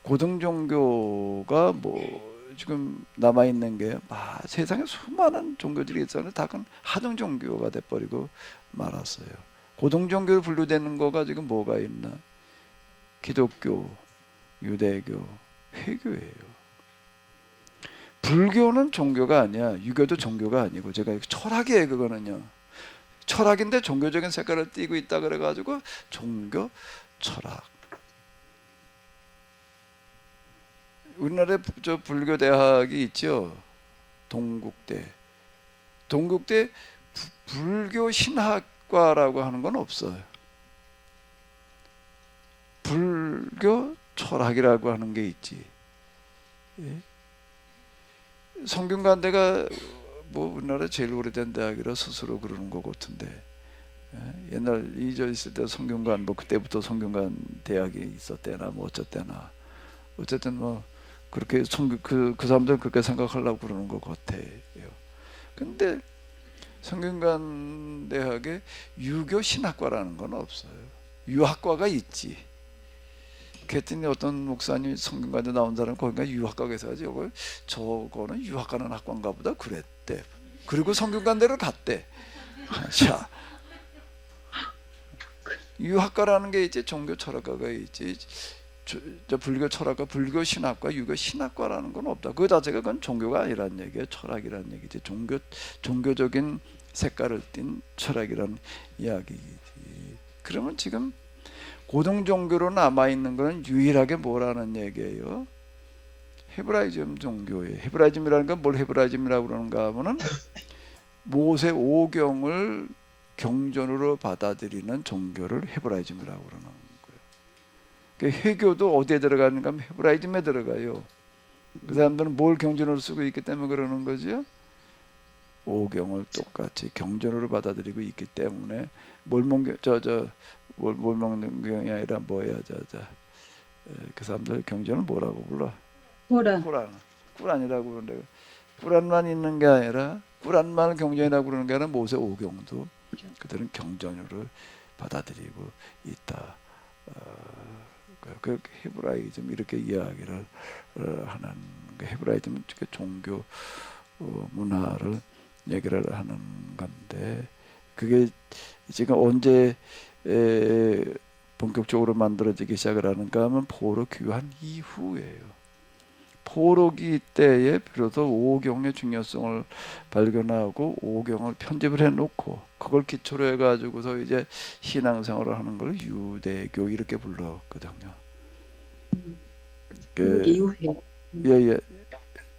고등종교가 뭐 지금 남아있는 게 세상에 수많은 종교들이 있었는데 다 그건 하등종교가 돼버리고 말았어요. 고등종교로 분류되는 거가 지금 뭐가 있나? 기독교, 유대교, 회교예요. 불교는 종교가 아니야. 유교도 종교가 아니고, 제가 철학이에요. 그거는요, 철학인데 종교적인 색깔을 띠고 있다 그래가지고 종교, 철학. 우리나라에 저 불교 대학이 있죠. 동국대. 동국대 불교 신학과라고 하는 건 없어요. 불교 철학이라고 하는 게 있지. 예? 성균관대가 뭐 우리나라 제일 오래된 대학이라 스스로 그러는 것 같은데, 옛날 이저 있을 때 성균관, 뭐 그때부터 성균관 대학이 있었대나 뭐 어쨌대나, 어쨌든 뭐 그렇게 그 사람들은 그렇게 생각하려고 그러는 것 같아요. 근데 성균관 대학에 유교 신학과라는 건 없어요. 유학과가 있지. 그랬더니 어떤 목사님이 성균관에 나온 사람 거기가 유학과에서 하지. 저거는 유학가는 학과인가 보다 그랬대. 그리고 성균관대를 갔대. 자, 유학과라는 게 있지, 종교 철학과가 있지, 저 불교 철학과, 불교 신학과, 유교 신학과라는 건 없다. 그 자체가 그건 종교가 아니란 얘기예요. 철학이란 얘기지. 종교적인 색깔을 띤 철학이란 이야기지. 그러면 지금 고등 종교로 남아 있는 것은 유일하게 뭐라는 얘기예요? 헤브라이즘 종교예요. 헤브라이즘이라는 건 뭘 헤브라이즘이라고 그러는가 하면은 모세 오경을 경전으로 받아들이는 종교를 헤브라이즘이라고 그러는 거예요. 그러니까 회교도 어디에 들어가는가 하면 헤브라이즘에 들어가요. 그 사람들은 뭘 경전으로 쓰고 있기 때문에 그러는 거죠. 오경을 똑같이 경전으로 받아들이고 있기 때문에 뭘 먹는 경이 아니라 뭐야, 그 사람들 경전을 뭐라고 불러? 꾸란이라고 그러는데, 꾸란만 있는 게 아니라 꾸란만 경전이라고 그러는 게 아니라 모세 오경도 그들은 경전으로 받아들이고 있다. 그 헤브라이즘 이렇게 이야기를 하는, 헤브라이즘은 종교 문화를 얘기를 하는 건데, 그게 지금 언제 본격적으로 만들어지기 시작을 하는가 하면 포로 귀환 이후예요. 포로기 때에 비로소 오경의 중요성을 발견하고 오경을 편집을 해놓고 그걸 기초로 해가지고서 이제 신앙생활을 하는 걸 유대교 이렇게 불렀거든요. 이후에.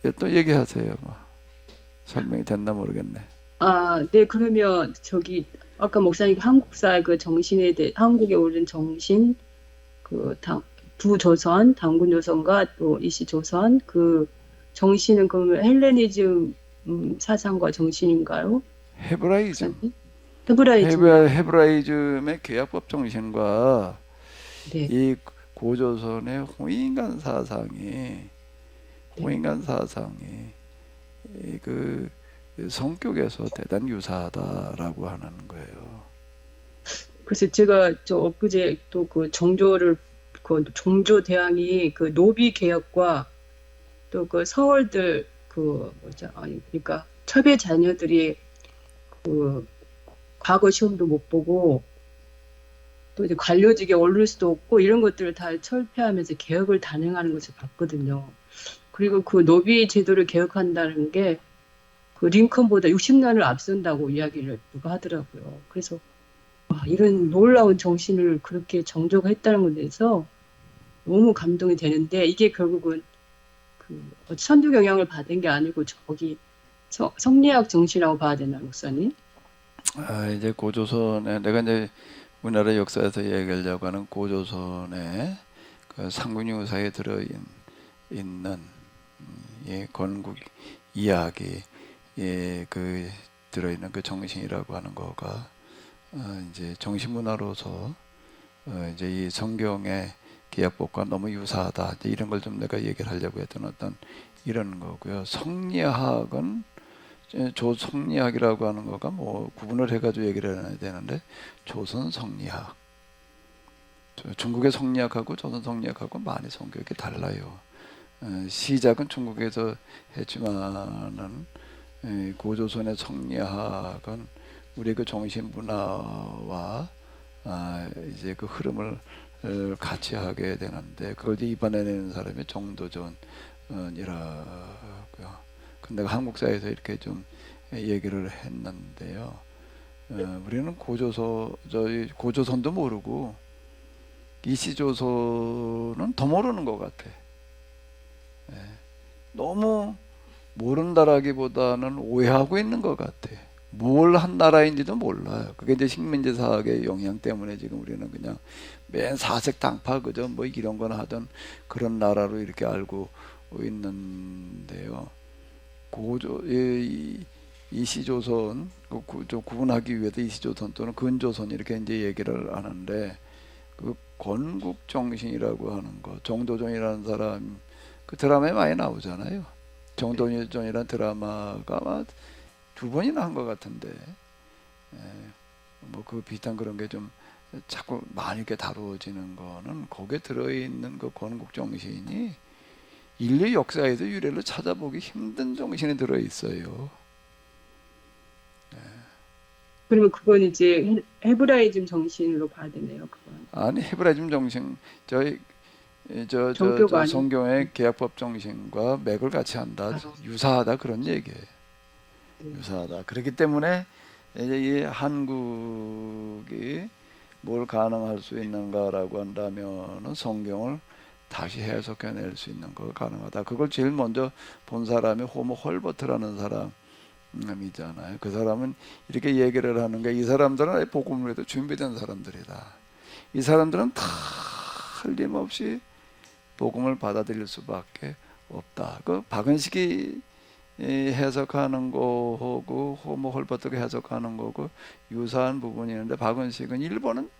예, 또 얘기하세요. 뭐. 설명이 됐나 모르겠네. 네, 그러면 저기 아까 목사님 한국사의 그 정신에 대해 한국에 오른 정신, 그 부조선, 당군조선과 또 이시조선 그 정신은 그러면 헬레니즘 사상과 정신인가요? 헤브라이즘. 목사님? 헤브라이즘. 헤브라이즘의 계약법 정신과 네. 이 고조선의 홍인간 사상이 그 성격에서 대단히 유사하다라고 하는 거예요. 그래서 제가 저 엊그제 또 그 종조 대항이 그 노비 개혁과 또 그 서울들 그러니까 첩의 자녀들이 그 과거 시험도 못 보고 또 이제 관료직에 오를 수도 없고 이런 것들을 다 철폐하면서 개혁을 단행하는 것을 봤거든요. 그리고 그 노비 제도를 개혁한다는 게 그 링컨보다 60년을 앞선다고 이야기를 누가 하더라고요. 그래서 이런 놀라운 정신을 그렇게 정조가 했다는 것에 대해서 너무 감동이 되는데 이게 결국은 그 선두 영향을 받은 게 아니고 저기 성리학 정신이라고 봐야 되나, 목사님? 이제 고조선에 내가 이제 우리나라 역사에서 얘기하려고 하는 고조선의 그 상군유사에 있는 건국 이야기 그 들어있는 그 정신이라고 하는 거가 이제 정신문화로서 이제 이 성경의 기약법과 너무 유사하다. 이제 이런 걸 좀 내가 얘기를 하려고 했던 어떤 이런 거고요. 성리학은 조성리학이라고 하는 거가 뭐 구분을 해가지고 얘기를 해야 되는데 조선 성리학, 중국의 성리학하고 조선 성리학하고 많이 성격이 달라요. 시작은 중국에서 했지만은 고조선의 성리학은 우리 그 정신 문화와 이제 그 흐름을 같이 하게 되는데 그걸 이제 이반해내는 사람이 정도전이라고요. 근데 한국사에서 이렇게 좀 얘기를 했는데요. 우리는 고조선도 모르고 이시조선은 더 모르는 것 같아. 너무 모른다라기보다는 오해하고 있는 것 같아. 뭘 한 나라인지도 몰라요. 그게 이제 식민지 사학의 영향 때문에 지금 우리는 그냥 맨 사색 당파 그저 뭐 이런 거나 하던 그런 나라로 이렇게 알고 있는데요. 이시조선 좀 구분하기 위해서 이시조선 또는 근조선 이렇게 이제 얘기를 하는데 그 건국 정신이라고 하는 거, 정도전이라는 사람 그 드라마에 많이 나오잖아요. 정동일전이라는 드라마가 아마 2번이나 한 것 같은데, 뭐 그 비슷한 그런 게 좀 자꾸 많이 이렇게 다루어지는 거는 거기에 들어있는 그 건국 정신이 인류 역사에도 유래를 찾아보기 힘든 정신이 들어 있어요. 그러면 그건 이제 헤브라이즘 정신으로 봐야 되네요. 그건 아니 헤브라이즘 정신 저희 종교가 아닌. 성경의 계약법 정신과 맥을 같이 한다, 아. 유사하다 그런 얘기예요. 네. 유사하다. 그렇기 때문에 이제 이 한국이 뭘 가능할 수 있는가라고 한다면은 성경을 다시 해석해낼 수 있는 거 가능하다. 그걸 제일 먼저 본 사람이 호모 헐버트라는 사람이잖아요. 그 사람은 이렇게 얘기를 하는 게, 이 사람들은 복음을 해도 준비된 사람들이다. 이 사람들은 다 틀림없이 복음을 받아들일 수밖에 없다. 그 박은식이 해석하는 거하고 호모 헐버트가 해석하는 거고 유사한 부분이 있는데, 박은식은 일본은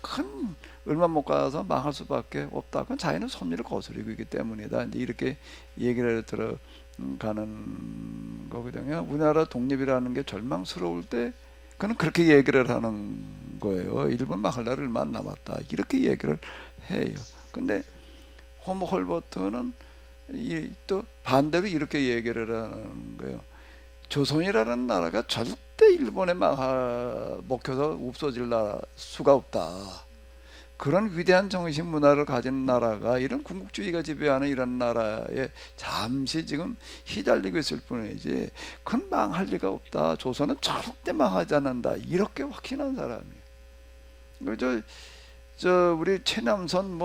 큰 얼마 못 가서 망할 수밖에 없다. 그건 자기는 섭리를 거스르고 있기 때문이다. 이제 이렇게 얘기를 들어가는 거거든요. 우리나라 독립이라는 게 절망스러울 때 그는 그렇게 얘기를 하는 거예요. 일본 망할 날 얼마 안 남았다. 이렇게 얘기를 해요. 근데 호모 헐버트는 또 반대로 이렇게 얘기를 하는 거예요. 조선이라는 나라가 절대 일본에 먹혀서 없어질 수가 없다. 그런 위대한 정신 문화를 가진 나라가 이런 군국주의가 지배하는 이런 나라에 잠시 지금 휘달리고 있을 뿐이지 그건 망할 리가 없다. 조선은 절대 망하지 않는다. 이렇게 확신한 사람이에요. 우리 최남선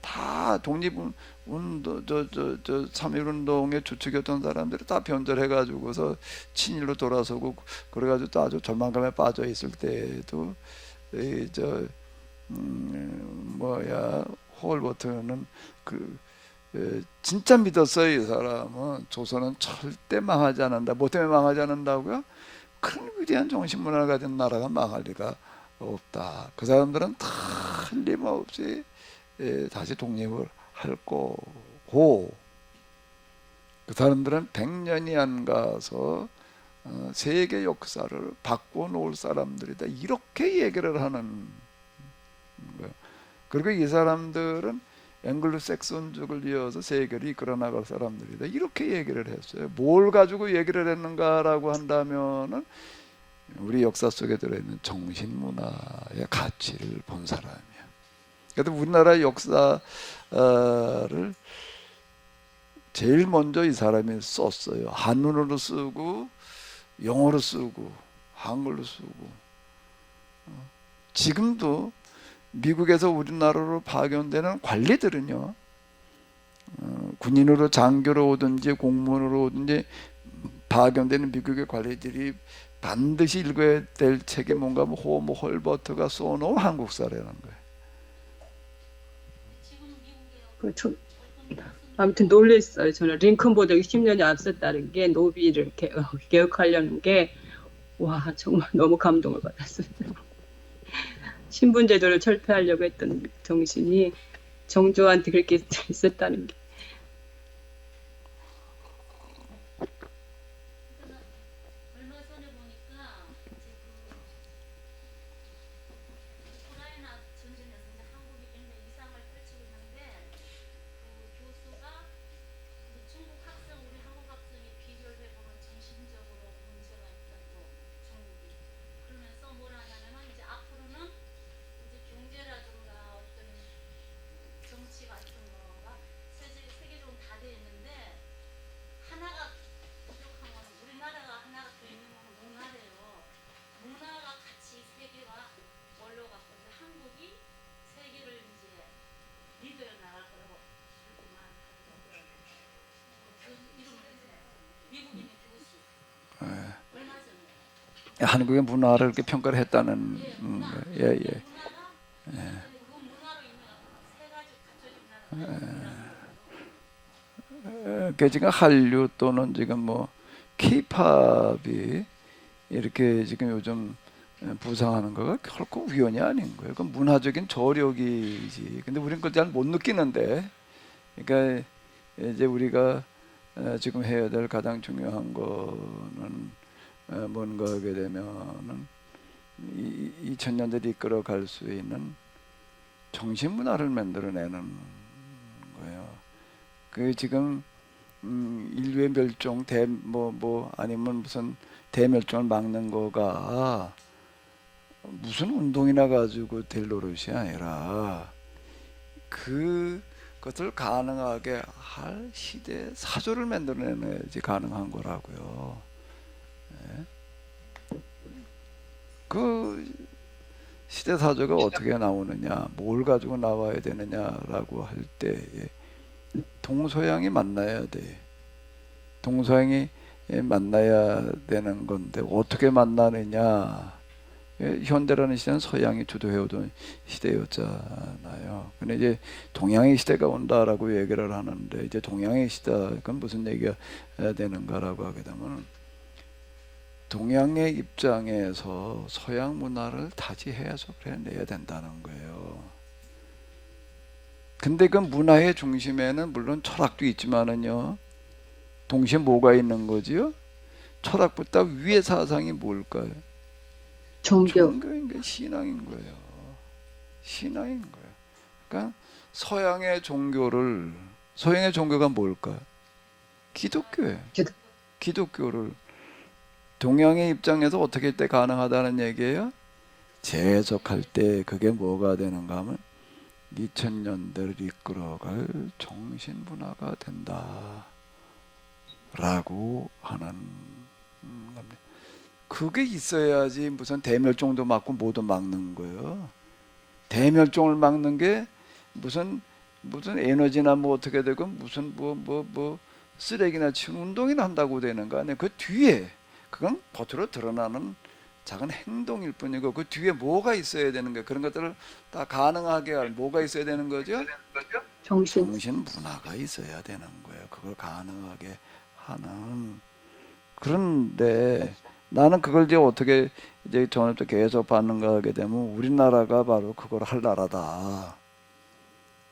다 독립운동 3.1운동의 주축이었던 사람들이 다 변절해가지고서 친일로 돌아서고 그래가지고 또 아주 절망감에 빠져 있을 때에도 홀버트는 진짜 믿었어요. 이 사람은 조선은 절대 망하지 않는다. 뭐 때문에 망하지 않는다고요? 큰 위대한 정신문화를 가진 나라가 망할 리가 없다. 그 사람들은 틀림없이 다시 독립을 할 거고, 그 사람들은 100년이 안 가서 세계 역사를 바꿔놓을 사람들이다. 이렇게 얘기를 하는 거예요. 그리고 이 사람들은 앵글로색슨족을 이어서 세계를 이끌어 나갈 사람들이다. 이렇게 얘기를 했어요. 뭘 가지고 얘기를 했는가라고 한다면은 우리 역사 속에 들어있는 정신문화의 가치를 본 사람이야. 그래도 우리나라 역사를 제일 먼저 이 사람이 썼어요. 한문으로 쓰고 영어로 쓰고 한글로 쓰고. 지금도 미국에서 우리나라로 파견되는 관리들은요, 군인으로 장교로 오든지 공무원으로 오든지 파견되는 미국의 관리들이 반드시 읽어야 될 책이 뭔가 호모 헐버트가 써놓은 한국사라는 거예요. 아무튼 놀랬어요. 저는 링컨보다 60년이 앞섰다는 게, 노비를 개혁하려는 게, 와, 정말 너무 감동을 받았어요. 신분제도를 철폐하려고 했던 정신이 정조한테 그렇게 있었다는 게. 얼마 전에 보니까 우크라이나 전쟁에서 이제 한국이 굉장히 이상을 펼치고 있는데, 그 교수가 중국 학생, 우리 한국 학생이 비교를 해보면 정신적으로 문제가 있다고, 중국이. 그러면서 뭐라 하냐면은 이제 앞으로는 이제 경제라든가 어떤 정치 같은 거가 세계적으로 다 돼 있는데, 하나가 부족한 거는 우리나라가 하나가 더 있는 거는 문화래요. 문화가 같이 세계가 올라갔고, 이제 한국이 세계를 이제 리더에 나갈 거라고 그렇게만 하더라고요. 그 이름은 이제 미국인의 교수. 얼마 전에. 한국의 문화를 이렇게 평가를 했다는 문화. 예. 문화가 그 문화로 인해 세 가지 갖춰진 나라가 그 지금 한류 또는 지금 뭐 K-팝이 이렇게 지금 요즘 부상하는 거가 결코 우연이 아닌 거예요. 그건 문화적인 저력이지. 근데 우리는 그걸 잘 못 느끼는데, 그러니까 이제 우리가 지금 해야 될 가장 중요한 거는 뭔가 하게 되면은 2000년대를 이끌어 갈 수 있는 정신문화를 만들어내는 거예요. 그 지금 인류의 멸종 아니면 무슨 대멸종을 막는 거가 무슨 운동이나 가지고 될 노릇이 아니라 그것을 가능하게 할 시대 사조를 만들어내야지 가능한 거라고요. 그 시대 사조가 어떻게 나오느냐, 뭘 가지고 나와야 되느냐라고 할 때 동서양이 만나야 돼. 동서양이 만나야 되는 건데 어떻게 만나느냐. 현대라는 시대는 서양이 주도해오던 시대였잖아요. 근데 이제 동양의 시대가 온다라고 얘기를 하는데 이제 동양의 시대 그건 무슨 얘기가 되는가라고 하게 되면 동양의 입장에서 서양 문화를 다시 해석해내야 된다는 거예요. 근데 그 문화의 중심에는 물론 철학도 있지만은요, 동시에 뭐가 있는 거지요? 철학보다 위의 사상이 뭘까요? 종교. 종교인 게 신앙인 거예요. 신앙인 거예요. 그러니까 서양의 종교가 뭘까요? 기독교예요. 기독교를 동양의 입장에서 어떻게 할 때 가능하다는 얘기예요? 재해석할 때 그게 뭐가 되는가 하면 2000년대를 이끌어갈 정신문화가 된다 라고 하는 겁니다. 그게 있어야지 무슨 대멸종도 막고 뭐도 막는 거예요. 대멸종을 막는 게 무슨 에너지나 뭐 어떻게 되고 무슨 뭐 쓰레기나 치운 운동이나 한다고 되는 거 아니에요. 그 뒤에 그건 겉으로 드러나는 작은 행동일 뿐이고 그 뒤에 뭐가 있어야 되는 거예요. 그런 것들을 다 가능하게 할 뭐가 있어야 되는 거죠? 정신 문화가 있어야 되는 거예요. 그걸 가능하게 하는. 그런데 나는 그걸 이제 어떻게 이제 전부터 계속 받는가 하게 되면 우리나라가 바로 그걸 할 나라다.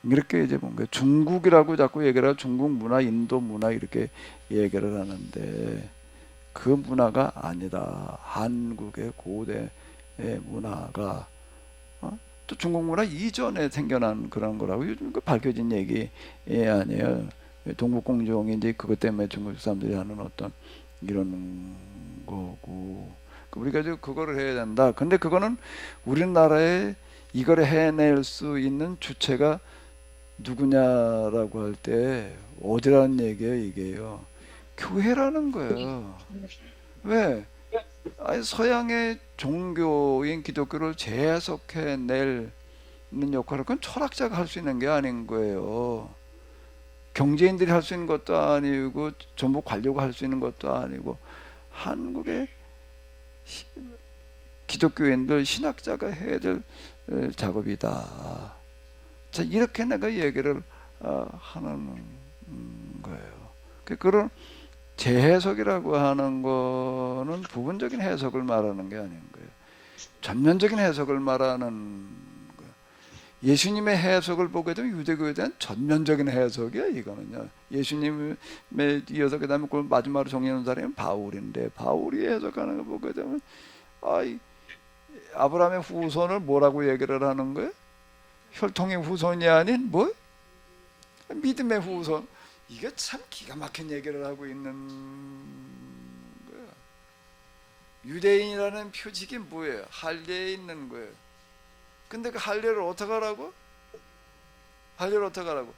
이렇게 이제 뭔가 중국이라고 자꾸 얘기를 하고 중국 문화, 인도 문화 이렇게 얘기를 하는데 그 문화가 아니다. 한국의 고대 문화가 또 중국 문화 이전에 생겨난 그런 거라고 요즘 그 밝혀진 얘기 아니에요. 동북공정이 이제 그것 때문에 중국 사람들이 하는 어떤 이런 거고 우리가 이제 그거를 해야 된다. 근데 그거는 우리나라에 이걸 해낼 수 있는 주체가 누구냐라고 할 때 어디라는 얘기예요, 이게요. 교회라는 거예요. 왜? 아니, 서양의 종교인 기독교를 재해석해낼 역할을 그건 철학자가 할 수 있는 게 아닌 거예요. 경제인들이 할 수 있는 것도 아니고 전부 관료가 할 수 있는 것도 아니고 한국의 기독교인들 신학자가 해야 될 작업이다. 자, 이렇게 내가 얘기를 하는 거예요. 그런 재해석이라고 하는 거는 부분적인 해석을 말하는 게 아닌 거예요. 전면적인 해석을 말하는 거예요. 예수님의 해석을 보게 되면 유대교에 대한 전면적인 해석이야, 이거는요. 예수님에 이어서 그 다음에 그걸 마지막으로 정리하는 사람이 바울인데 바울이 해석하는 거 보게 되면 아브라함의 후손을 뭐라고 얘기를 하는 거예요? 혈통의 후손이 아닌 뭐? 믿음의 후손. 이게 참 기가 막힌 얘기를 하고 있는 거예요. 유대인이라는 표직이 뭐예요? 할례에 있는 거예요. 근데 그 할례를 어떻게 하라고? 할례를 어떻게 하라고?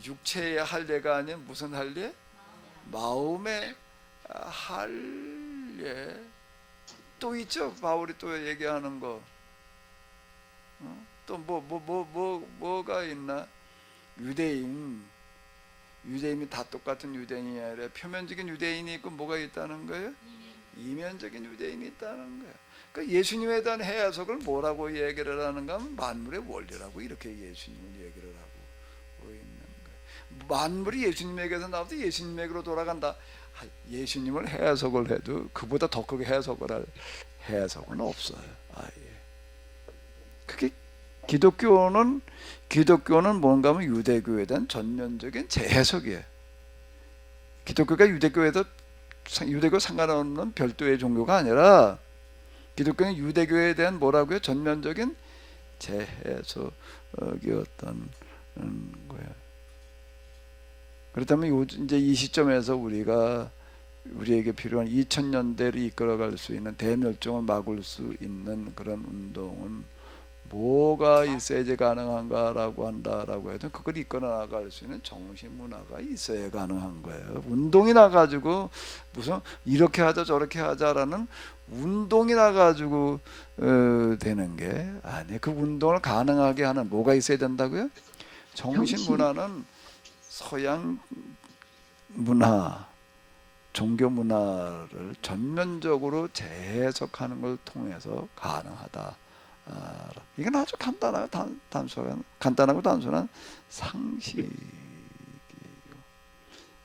육체의 할례가 아닌 무슨 할례? 마음의 할례. 또 있죠? 바울이 또 얘기하는 거. 또 뭐가 있나? 유대인이 다 똑같은 유대인이 아니라 표면적인 유대인이 있고 뭐가 있다는 거예요? 이면적인 유대인이 있다는 거예요. 그러니까 예수님에 대한 해석을 뭐라고 얘기를 하는가 하면 만물의 원리라고 이렇게 예수님은 얘기를 하고 있는 거예요. 만물이 예수님에게서 나와도 예수님에게로 돌아간다. 예수님을 해석을 해도 그보다 더 크게 해석을 할 해석은 없어요. 그게 기독교는 뭔가 하면 유대교에 대한 전면적인 재해석이에요. 기독교가 유대교 상관없는 별도의 종교가 아니라 기독교는 유대교에 대한 뭐라고요? 전면적인 재해석이었던 거예요. 그렇다면 이제 이 시점에서 우리에게 필요한 2000년대를 이끌어갈 수 있는 대멸종을 막을 수 있는 그런 운동은 뭐가 있어야지 가능한가라고 한다라고 해도 그걸 이끌어 나갈 수 있는 정신문화가 있어야 가능한 거예요. 운동이 나가지고 무슨 이렇게 하자 저렇게 하자라는 운동이 나가지고 되는 게 아니에요. 그 운동을 가능하게 하는 뭐가 있어야 된다고요? 정신문화는 서양 문화, 종교 문화를 전면적으로 재해석하는 걸 통해서 가능하다. 이건 아주 간단하고 단순한 상식이에요.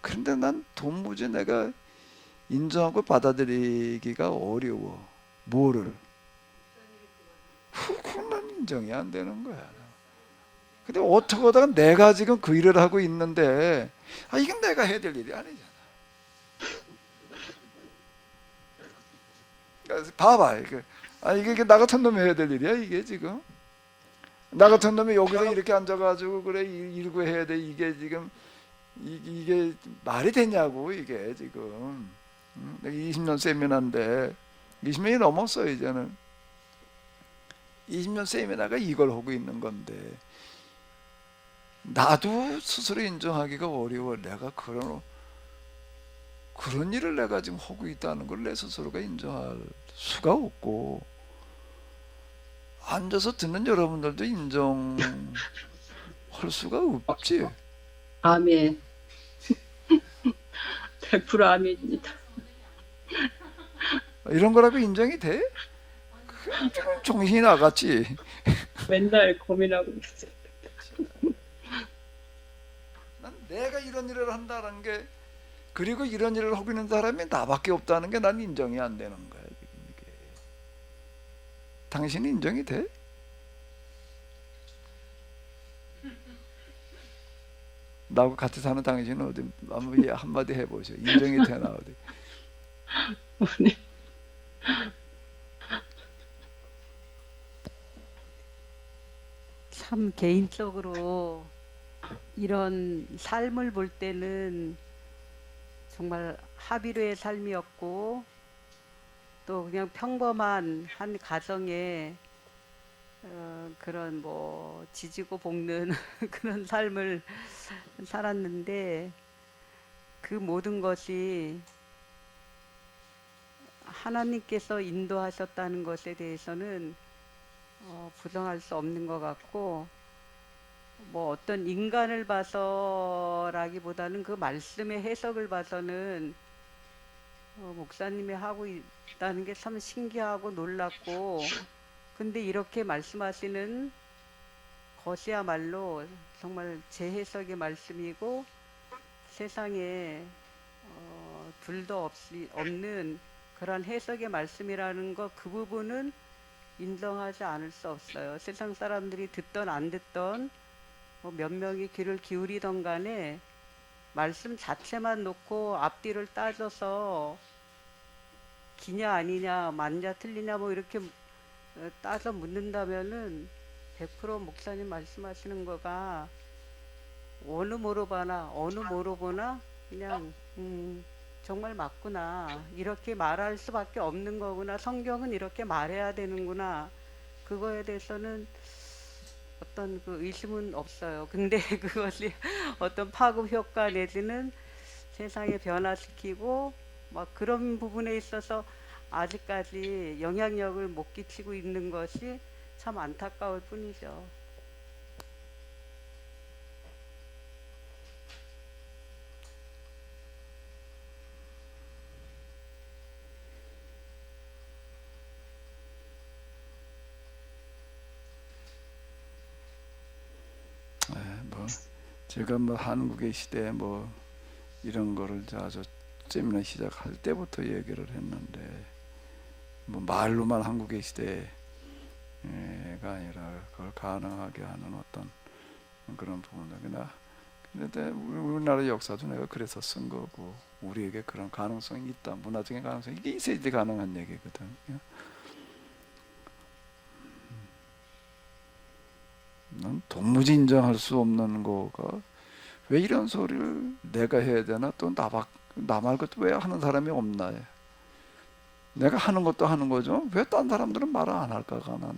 그런데 난 도무지 내가 인정하고 받아들이기가 어려워. 뭐를? 그건 난 인정이 안 되는 거야. 근데 어떻게 하다가 내가 지금 그 일을 하고 있는데 이건 내가 해야 될 일이 아니잖아. 그래서 봐봐. 이게 나 같은 놈이 해야 될 일이야 이게 지금. 나 같은 놈이 여기서 이렇게 앉아가지고 그래 일구 해야 돼. 이게 지금 이게 말이 되냐고 이게 지금. 내가 20년 세미나인데 20년이 넘었어 이제는. 20년 세미나가 이걸 하고 있는 건데 나도 스스로 인정하기가 어려워. 내가 그런 일을 내가 지금 하고 있다는 걸 내 스스로가 인정할 수가 없고 앉아서 듣는 여러분들도 인정할 수가 없지. 아멘. 100% 아멘입니다. 이런 거라고 인정이 돼? 그냥 정신이 나갔지. 맨날 고민하고 있어요. 난 내가 이런 일을 한다는 게 그리고 이런 일을 하고 있는 사람이 나밖에 없다는 게 난 인정이 안 되는 거야. 이게. 당신이 인정이 돼? 나하고 같이 사는 당신은 어디 한마디 해보세요. 인정이 되나 어디? 네. 참 개인적으로 이런 삶을 볼 때는 정말 합의로의 삶이었고 또 그냥 평범한 한 가정에 그런 뭐 지지고 볶는 그런 삶을 살았는데 그 모든 것이 하나님께서 인도하셨다는 것에 대해서는 부정할 수 없는 것 같고 뭐 어떤 인간을 봐서라기보다는 그 말씀의 해석을 봐서는 목사님이 하고 있다는 게 참 신기하고 놀랍고 근데 이렇게 말씀하시는 것이야말로 정말 제 해석의 말씀이고 세상에 둘도 없는 그런 해석의 말씀이라는 것 그 부분은 인정하지 않을 수 없어요. 세상 사람들이 듣던 안 듣던 몇 명이 귀를 기울이던 간에 말씀 자체만 놓고 앞뒤를 따져서 기냐 아니냐 맞냐 틀리냐 뭐 이렇게 따져 묻는다면은 100% 목사님 말씀하시는 거가 어느 모로 보나 그냥 정말 맞구나 이렇게 말할 수밖에 없는 거구나 성경은 이렇게 말해야 되는구나 그거에 대해서는 어떤 그 의심은 없어요. 근데 그것이 어떤 파급 효과 내지는 세상에 변화시키고 막 그런 부분에 있어서 아직까지 영향력을 못 끼치고 있는 것이 참 안타까울 뿐이죠. 제가 뭐 한국의 시대에 뭐 이런 거를 아주 세미나 시작할 때부터 얘기를 했는데 뭐 말로만 한국의 시대가 아니라 그걸 가능하게 하는 어떤 그런 부분들 그러나 근데 우리나라 역사도 내가 그래서 쓴 거고 우리에게 그런 가능성이 있다. 문화적인 가능성이 이게 있어야지 가능한 얘기거든요. 난 도무지 인정할 수 없는 거가 왜 이런 소리를 내가 해야 되나 또 나 말고 또 왜 하는 사람이 없나 해. 내가 하는 것도 하는 거죠. 왜 딴 사람들은 말을 안 할까가 난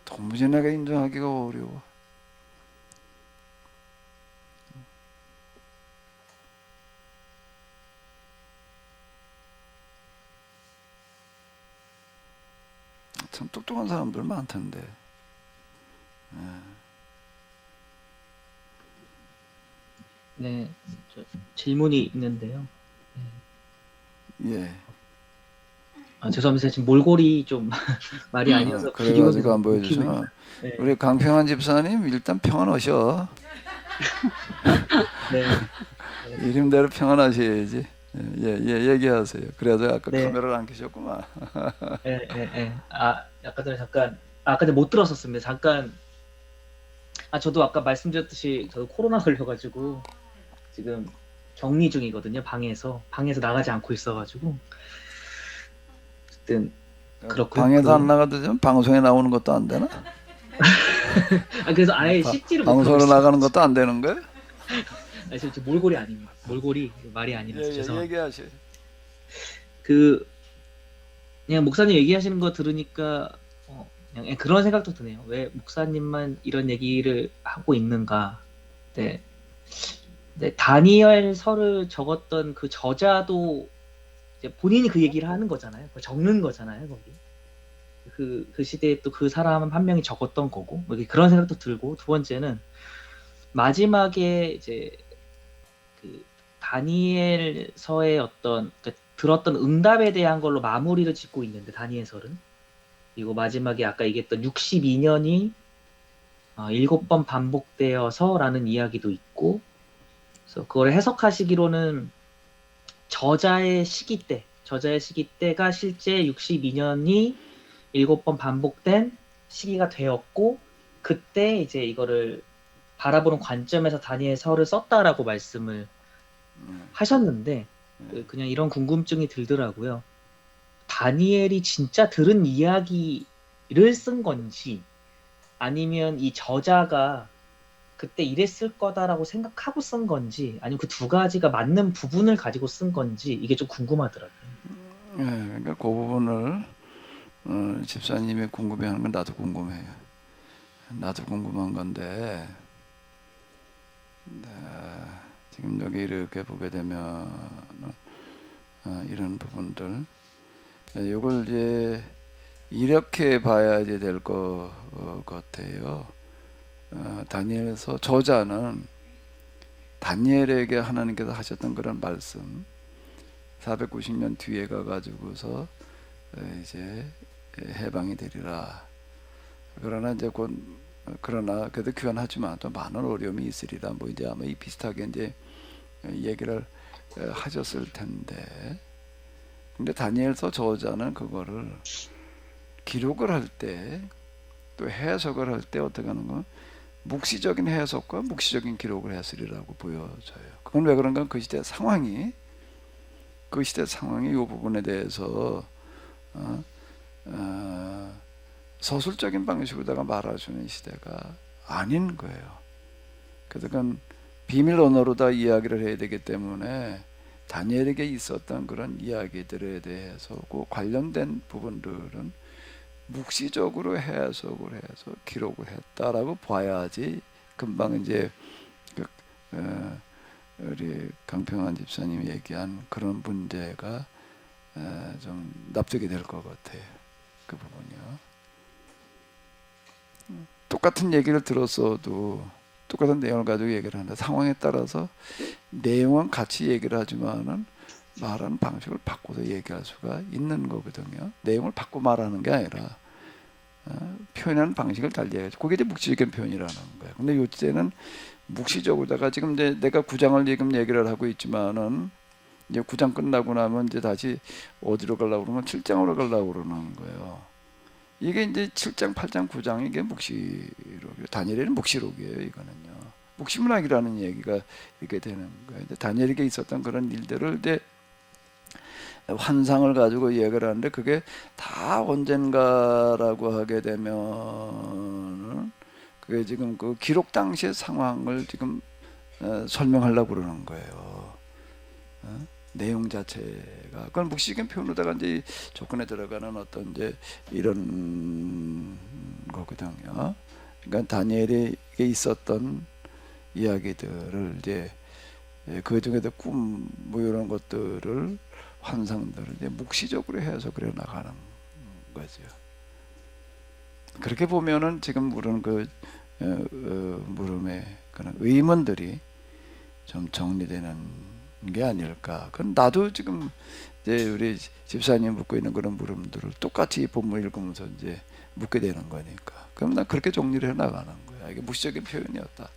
도무지 내가 인정하기가 어려워. 참 똑똑한 사람들 많던데. 네, 질문이 있는데요. 예. 죄송합니다. 지금 몰골이 좀 말이 아니어서 그래가지고 안 보여주잖아. 네. 우리 강평한 집사님 일단 평안하셔. 네, 이름대로 평안하셔야지. 예, 얘기하세요. 그래도 아까 네. 카메라를 안 켜셨구만. 네. 아까 전에 잠깐, 아까 전에 못 들었었습니다. 잠깐, 저도 아까 말씀드렸듯이 저도 코로나 걸려가지고 지금 격리 중이거든요. 방에서 나가지 않고 있어가지고. 어쨌든 그렇고요. 방에서 안 나가도 좀 방송에 나오는 것도 안 되나? 그래서 아예 씻지를 못하고 방송으로 있어요. 나가는 것도 안 되는 거예요? 지금 몰골이 아닙니다. 몰골이 말이 아니라서 예, 죄송합니다. 얘기하세요. 그냥 목사님 얘기하시는 거 들으니까 그냥 그런 생각도 드네요. 왜 목사님만 이런 얘기를 하고 있는가? 네. 다니엘서를 적었던 그 저자도 이제 본인이 그 얘기를 하는 거잖아요. 그걸 적는 거잖아요, 거기. 그 시대에 또 그 사람 한 명이 적었던 거고, 뭐 그런 생각도 들고, 두 번째는 마지막에 이제 그 다니엘서의 그러니까 들었던 응답에 대한 걸로 마무리를 짓고 있는데, 다니엘서는. 그리고 마지막에 아까 얘기했던 62년이 7번 반복되어서라는 이야기도 있고, 그래서 그걸 해석하시기로는 저자의 시기 때가 실제 62년이 7번 반복된 시기가 되었고, 그때 이제 이거를 바라보는 관점에서 다니엘서를 썼다라고 말씀을 하셨는데, 그냥 이런 궁금증이 들더라고요. 다니엘이 진짜 들은 이야기를 쓴 건지, 아니면 이 저자가 그때 이랬을 거다라고 생각하고 쓴 건지, 아니면 그 두 가지가 맞는 부분을 가지고 쓴 건지, 이게 좀 궁금하더라고요. 그러니까 그 부분을 집사님이 궁금해하는 건 나도 궁금해요. 나도 궁금한 건데 지금 여기 이렇게 보게 되면 이런 부분들 이걸 이제 이렇게 봐야지 될 것 같아요. 다니엘서 저자는 다니엘에게 하나님께서 하셨던 그런 말씀 490년 뒤에 가가지고서 이제 해방이 되리라. 그러나 그래도 귀환하지만 또 많은 어려움이 있으리라. 뭐 이제 아마 이 비슷하게 이제 얘기를 하셨을 텐데. 근데 다니엘서 저자는 그거를 기록을 할 때 또 해석을 할 때 어떻게 하는 건 묵시적인 해석과 묵시적인 기록을 했으리라고 보여져요. 그건 왜 그런가? 그 시대 상황이 이 부분에 대해서 서술적인 방식으로다가 말해주는 시대가 아닌 거예요. 그래서 그건 비밀 언어로 다 이야기를 해야 되기 때문에 다니엘에게 있었던 그런 이야기들에 대해서 그 관련된 부분들은 묵시적으로 해석을 해서 기록을 했다라고 봐야지 금방 이제 우리 강평한 집사님이 얘기한 그런 문제가 좀 납득이 될 것 같아요. 그 부분이요. 똑같은 얘기를 들었어도 똑같은 내용을 가지고 얘기를 하는데 상황에 따라서 내용은 같이 얘기를 하지만은 말하는 방식을 바꿔서 얘기할 수가 있는 거거든요. 내용을 바꿔 말하는 게 아니라 표현하는 방식을 달리해야죠. 그게 이제 묵시적인 표현이라는 거예요. 근데 요때는 묵시적으로다가 지금 이제 내가 9장을 지금 얘기를 하고 있지만은 이제 9장 끝나고 나면 이제 다시 어디로 가려고 그러면 7장으로 가려고 그러는 거예요. 이게 이제 7장, 8장, 9장 이게 묵시록, 다니엘은 묵시록이에요. 이거는요. 묵시문학이라는 얘기가 이렇게 되는 거예요. 다니엘에게 있었던 그런 일들을 이제 환상을 가지고 얘기를 하는데 그게 다 언젠가라고 하게 되면 그게 지금 그 기록 당시의 상황을 지금 설명하려고 그러는 거예요. 내용 자체가 그건 묵시적인 표현으로다가 이제 조건에 들어가는 어떤 이제 이런 거거든요. 그러니까 다니엘에게 있었던 이야기들을 이제 그 중에도 꿈 뭐 이런 것들을 환상들을 이제 묵시적으로 해석을 해 나가는 거죠. 그렇게 보면은 지금 우리는 그 물음의 그런 의문들이 좀 정리되는 게 아닐까. 그건 나도 지금 이제 우리 집사님이 묻고 있는 그런 물음들을 똑같이 본문 읽으면서 이제 묻게 되는 거니까. 그럼 난 그렇게 정리를 해 나가는 거야. 이게 묵시적인 표현이었다.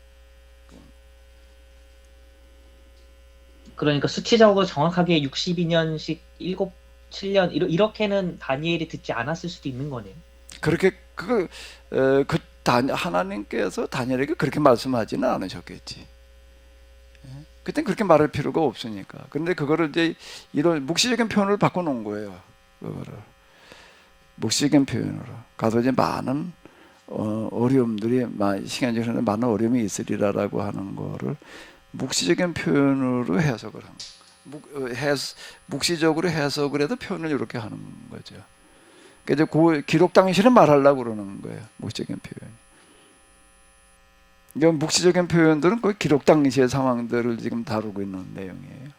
그러니까 수치적으로 정확하게 62년씩 7년 이렇게는 다니엘이 듣지 않았을 수도 있는 거네요. 그렇게 하나님께서 다니엘에게 그렇게 말씀하지는 않으셨겠지. 그땐 그렇게 말할 필요가 없으니까. 그런데 그거를 이제 이런 묵시적인 표현을 바꿔놓은 거예요. 그거를 묵시적인 표현으로 가서 이제 많은 어려움들이 시간이 지나면 많은 어려움이 있으리라라고 하는 거를 묵시적인 표현으로 해석을 한 묵시적으로 해석을 해도 표현을 이렇게 하는 거죠. 그러니까 이제 그 기록 당시는 말하려고 그러는 거예요. 묵시적인 표현이. 그러니까 묵시적인 표현들은 그 기록 당시의 상황들을 지금 다루고 있는 내용이에요.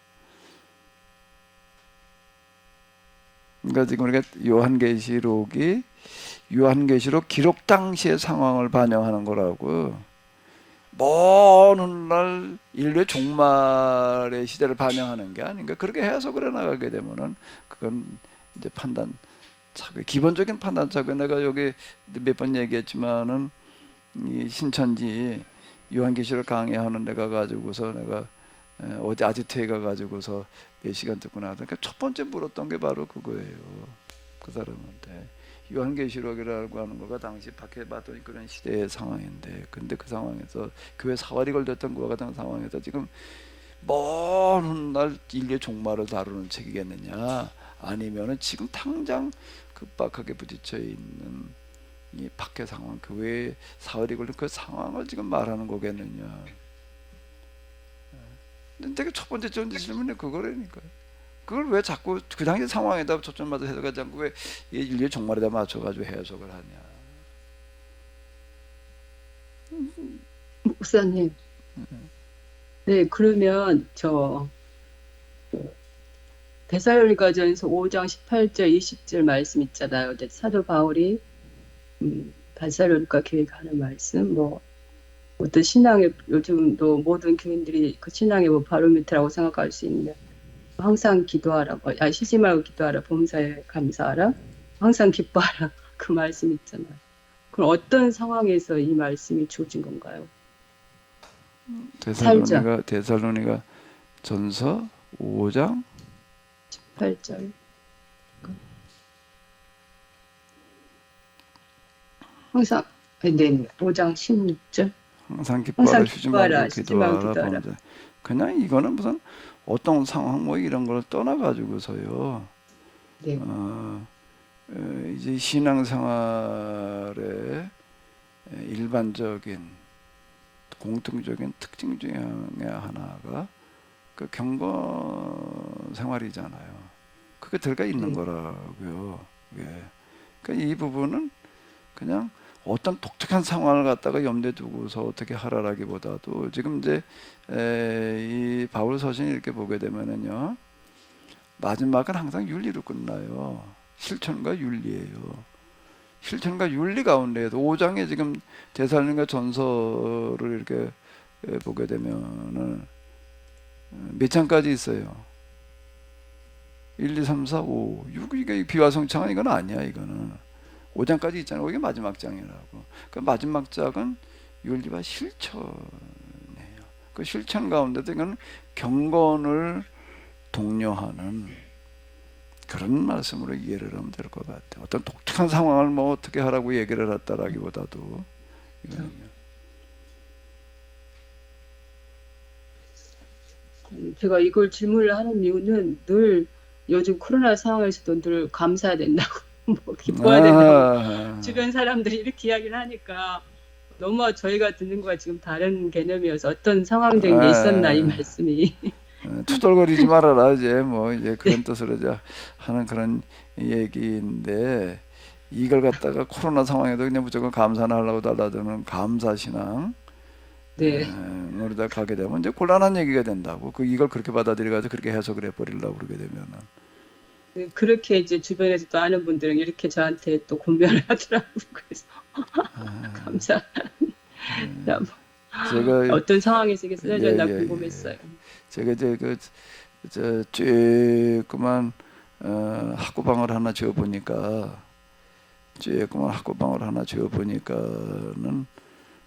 그러니까 지금 우리가 요한계시록 기록 당시의 상황을 반영하는 거라고. 먼 훗날 인류의 종말의 시대를 반영하는 게 아닌가. 그렇게 해석을 해나가게 되면은 그건 이제 판단 차고, 기본적인 판단 차고. 내가 여기 몇 번 얘기했지만은 이 신천지 요한계시록 강의하는 데 가가지고서 내가 어디 아지트에 가가지고서 몇 시간 듣고 나니까 첫 번째 물었던 게 바로 그거예요. 그 사람한테 요한계시록이라고 하는 거가 당시 박해받던 그런 시대의 상황인데, 근데 그 상황에서 교회 사활이 걸렸던 그와 같은 상황에서 지금 먼 훗날 인류의 종말을 다루는 책이겠느냐, 아니면은 지금 당장 급박하게 부딪혀 있는 이 박해 상황, 교회의 사활이 걸린 그 상황을 지금 말하는 거겠느냐. 근데 되게 첫 번째 질문이 그거라니까요. 그걸 왜 자꾸 그 당시 상황에다 초점 맞춰 해석하지 않고 왜 인류의 종말에다 맞춰가지고 해석을 하냐. 목사님, 네, 그러면 데살로니가전서 5장 18절 20절 말씀 있잖아요. 사도 바울이 데살로니가 교회에 가는 말씀, 뭐 어떤 신앙의, 요즘도 모든 교인들이 그 신앙의 뭐 바로미터라고 생각할 수 있는, 항상 기도하라, 쉬지 말고 기도하라, 범사에 감사하라, 항상 기뻐하라, 그 말씀 있잖아요. 그럼 어떤 상황에서 이 말씀이 주어진 건가요? 데살로니가 전서 5장 18절. 항상, 네, 5장 16절. 항상 기뻐하라, 쉬지 말고 기도하라. 기도하라. 그냥 이거는 무슨 어떤 상황 뭐 이런 걸 떠나가지고서요. 네. 이제 신앙생활의 일반적인 공통적인 특징 중에 하나가 그 경건 생활이잖아요. 그게 들어가 있는 거라고요. 예. 그러니까 이 부분은 그냥 어떤 독특한 상황을 갖다가 염두에 두고서 어떻게 하라라기보다도 지금 이제 이 바울 서신을 이렇게 보게 되면은요, 마지막은 항상 윤리로 끝나요. 실천과 윤리예요. 실천과 윤리 가운데에도 5장에 지금 데살로니가 전서를 이렇게 보게 되면은 몇 장까지 있어요? 1, 2, 3, 4, 5, 6. 이게 비화성창은 이건 아니야. 이거는 5장까지 있잖아요. 이게 마지막 장이라고. 그 마지막 장은 윤리와 실천이에요. 그 실천 가운데도 이건 경건을 독려하는 그런 말씀으로 이해를 하면 될 것 같아요. 어떤 독특한 상황을 뭐 어떻게 하라고 얘기를 했다라기보다도 이거는요. 제가 이걸 질문을 하는 이유는 늘 요즘 코로나 상황에서도 늘 감사해야 된다고 뭐 기뻐야 된다고 주변 사람들이 이렇게 이야기를 하니까 너무 저희가 듣는 거와 지금 다른 개념이어서 어떤 상황적인 게 있었나 이 말씀이. 투덜거리지 말아라 이제 뭐 이제 그런 뜻으로 이제 하는 그런 얘기인데, 이걸 갖다가 코로나 상황에도 그냥 무조건 감사나 하려고 달라드는 감사신앙 네. 으로다 가게 되면 이제 곤란한 얘기가 된다고. 이걸 그렇게 받아들여가지고 그렇게 해석을 해버리려고 그러게 되면은. 네, 그렇게 이제 주변에서 또 아는 분들은 이렇게 저한테 또 공변을 하더라고요. 그래서 감사. 제가 어떤 상황에서 이게 쓰여졌나 예, 예, 예. 궁금했어요. 제가 이제 저 쬐끄만 학구방을 하나 지어 보니까, 는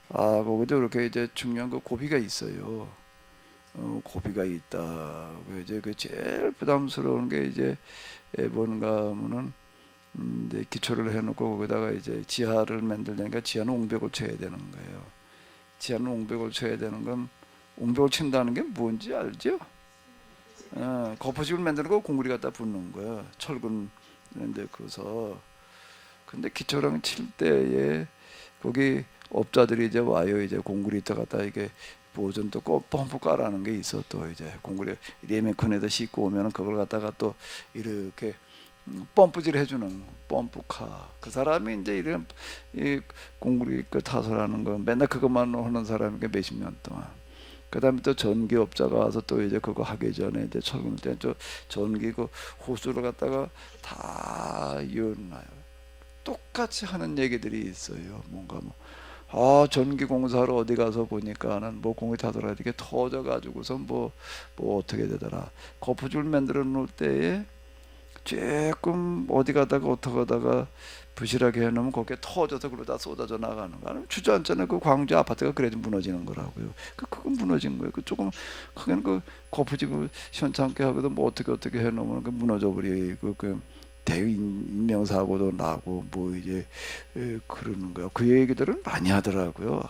거기도 이렇게 이제 중요한 그 고비가 있어요. 고비가 있다. 이제 그 제일 부담스러운 게 이제 뭔가 하면은 이제 기초를 해놓고 거기다가 이제 지하를 만들려니까 지하는 옹벽을 쳐야 되는 거예요. 지하는 옹벽을 쳐야 되는 건, 옹벽을 친다는 게 뭔지 알죠? 거푸집을 만드는 거 공구리 갖다 붓는 거야. 철근인데 그래서. 근데 기초랑 칠 때에 거기 업자들이 이제 와요. 이제 공구리 갖다 이게 보존 또 펌프 깔아는 게 있어. 또 이제 공구리 레멘컨에다 싣고 오면은 그걸 갖다가 또 이렇게 펌프질 해주는 펌프카. 그 사람이 이제 이런 이 공구리 그 타설하는 거 맨날 그것만 하는 사람이 몇십 년 동안. 그다음에 또 전기업자가 와서 또 이제 그거 하기 전에 이제 철근 때 전기 그 호수를 갖다가 다 이어놔요. 똑같이 하는 얘기들이 있어요. 뭔가 전기공사로 어디 가서 보니까는 뭐 공이 타더라 이렇게 터져 가지고서 뭐 어떻게 되더라. 거푸줄 만들어 놓을 때에 조금 어디 가다가 어떻게 하다가 부실하게 해놓으면 거기에 터져서 그러다 쏟아져 나가는 거. 아니면 주저앉잖아요. 그 광주 아파트가 그래도 무너지는 거라고요. 그건 무너진 거예요. 그 조금 그냥 그 거푸집을 시원찮게 하고도 뭐 어떻게 해놓으면 그 무너져 버리고 그 대인명사고도 나고 뭐 이제 그러는 거야. 그 얘기들은 많이 하더라고요.